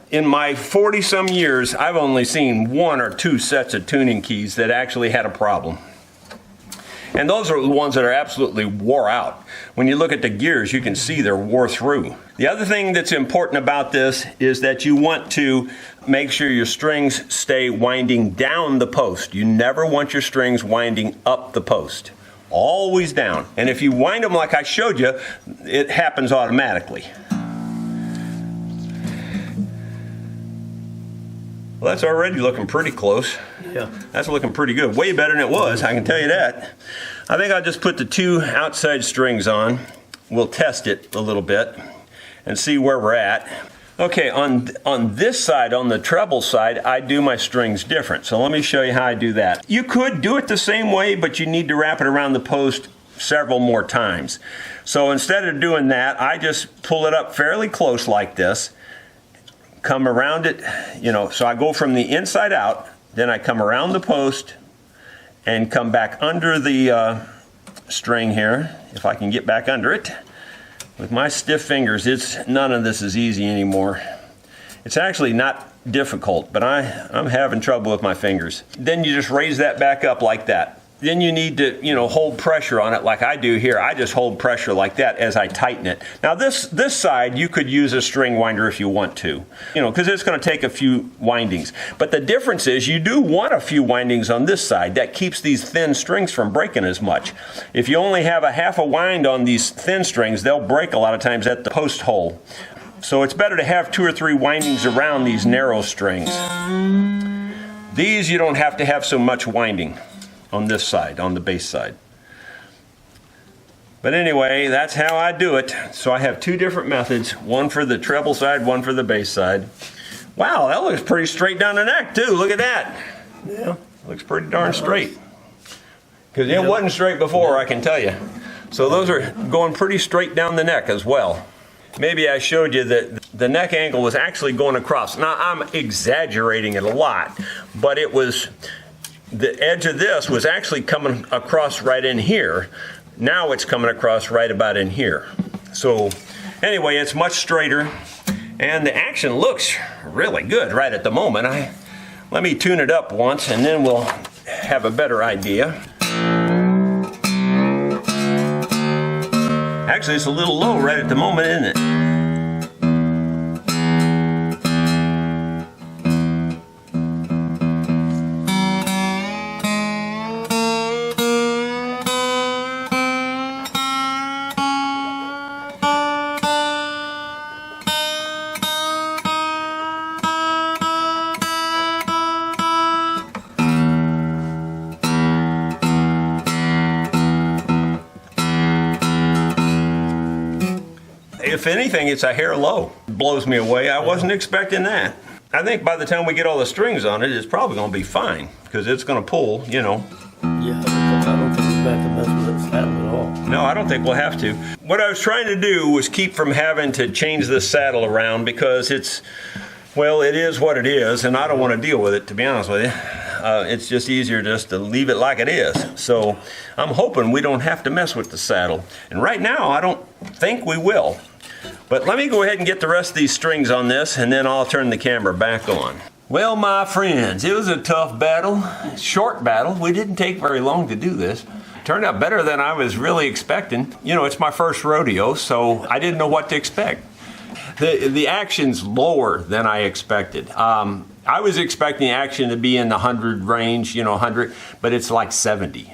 Speaker 1: In my 40 some years, I've only seen 1 or 2 sets of tuning keys that actually had a problem. And those are the ones that are absolutely wore out. When you look at the gears, you can see they're wore through. The other thing that's important about this is that you want to make sure your strings stay winding down the post. You never want your strings winding up the post. Always down. And if you wind them like I showed you, it happens automatically. Well, that's already looking pretty close. Yeah. That's looking pretty good. Way better than it was, I can tell you that. I think I'll just put the 2 outside strings on. We'll test it a little bit and see where we're at. Okay, on this side, on the treble side, I do my strings different. So let me show you how I do that. You could do it the same way, but you need to wrap it around the post several more times. So instead of doing that, I just pull it up fairly close like this, come around it, you know, so I go from the inside out, then I come around the post and come back under the string here, if I can get back under it. With my stiff fingers, none of this is easy anymore. It's actually not difficult, but I'm having trouble with my fingers. Then you just raise that back up like that. Then you need to, you know, hold pressure on it like I do here. I just hold pressure like that as I tighten it. Now this side, you could use a string winder if you want to, you know, because it's going to take a few windings. But the difference is you do want a few windings on this side. That keeps these thin strings from breaking as much. If you only have a half a wind on these thin strings, they'll break a lot of times at the post hole. So it's better to have 2 or 3 windings around these narrow strings. These you don't have to have so much winding on this side, on the bass side. But anyway, that's how I do it. So I have 2 different methods, one for the treble side, one for the bass side. Wow, that looks pretty straight down the neck too. Look at that. Yeah, looks pretty darn straight. Because it wasn't straight before, I can tell you. So those are going pretty straight down the neck as well. Maybe I showed you that the neck angle was actually going across. Now I'm exaggerating it a lot, but it was, the edge of this was actually coming across right in here. Now it's coming across right about in here. So anyway, it's much straighter and the action looks really good right at the moment. Let Let me tune it up once and then we'll have a better idea. Actually, it's a little low right at the moment, isn't it? If anything, it's a hair low. Blows me away. I wasn't expecting that. I think by the time we get all the strings on it, it's probably going to be fine because it's going to pull, you know.
Speaker 2: Yeah, I don't think we're about to mess with that saddle at all.
Speaker 1: No, I don't think we'll have to. What I was trying to do was keep from having to change the saddle around because it's, well, it is what it is, and I don't want to deal with it, to be honest with you. It's just easier just to leave it like it is. So I'm hoping we don't have to mess with the saddle. And right now, I don't think we will. But let me go ahead and get the rest of these strings on this, and then I'll turn the camera back on. Well, my friends, it was a tough battle, short battle. We didn't take very long to do this. Turned out better than I was really expecting. You know, it's my first rodeo, so I didn't know what to expect. The action's lower than I expected. I was expecting action to be in the 100 range, you know, 100, but it's like 70.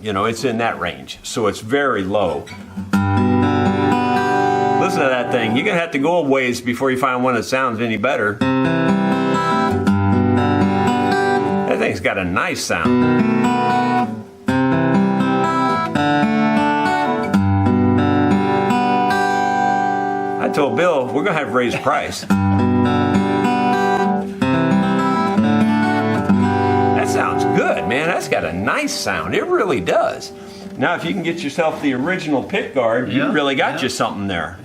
Speaker 1: You know, it's in that range, so it's very low. Listen to that thing. You're going to have to go a ways before you find one that sounds any better. That thing's got a nice sound. I told Bill, we're going to have to raise the price. That sounds good, man. That's got a nice sound. It really does. Now, if you can get yourself the original pick guard, you really got you something there.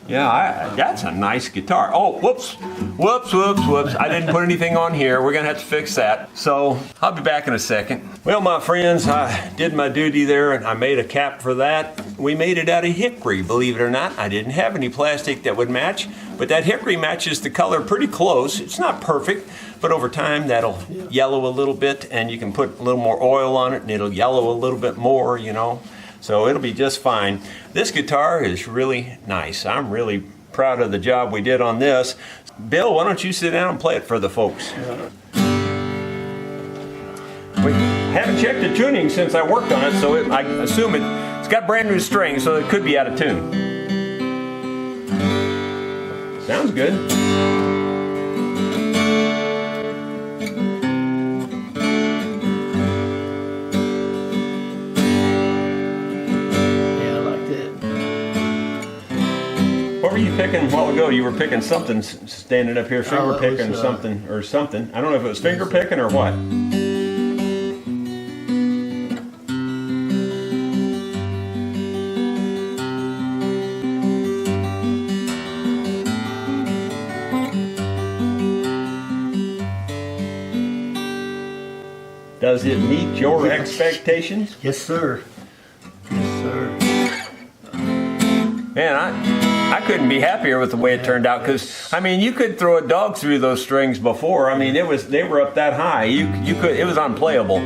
Speaker 1: Yeah, that's a nice guitar. Oh, whoops. I didn't put anything on here. We're going to have to fix that. So I'll be back in a second. Well, my friends, I did my duty there, and I made a cap for that. We made it out of hickory, believe it or not. I didn't have any plastic that would match, but that hickory matches the color pretty close. It's not perfect, but over time that'll yellow a little bit, and you can put a little more oil on it, and it'll yellow a little bit more, you know. So it'll be just fine. This guitar is really nice. I'm really proud of the job we did on this. Bill, why don't you sit down and play it for the folks? We haven't checked the tuning since I worked on it, so I assume it's got brand new strings, so it could be out of tune. Sounds good. What were you picking a while ago? You were picking something standing up here, finger picking something or something. I don't know if it was finger picking or what. Does it meet your expectations?
Speaker 2: Yes, sir. Yes, sir.
Speaker 1: Man, I couldn't be happier with the way it turned out because, I mean, you could throw a dog through those strings before. I mean, they were up that high. You could, it was unplayable.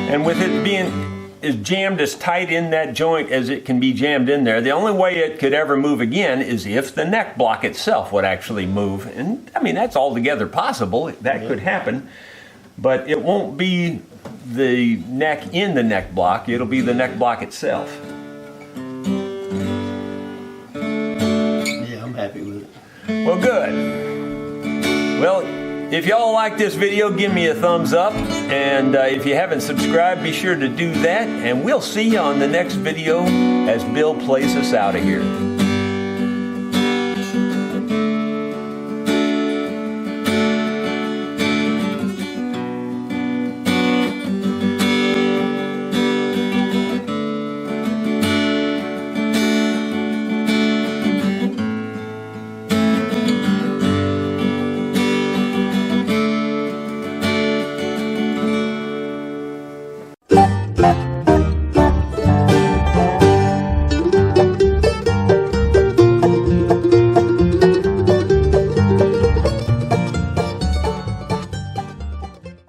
Speaker 1: And with it being as jammed as tight in that joint as it can be jammed in there, the only way it could ever move again is if the neck block itself would actually move. And I mean, that's altogether possible. That could happen. But it won't be the neck in the neck block, it'll be the neck block itself.
Speaker 2: Yeah, I'm happy with it.
Speaker 1: Well, good. Well, if y'all like this video, give me a thumbs up. And if you haven't subscribed, be sure to do that. And we'll see you on the next video as Bill plays us out of here.
Speaker 4: Bye.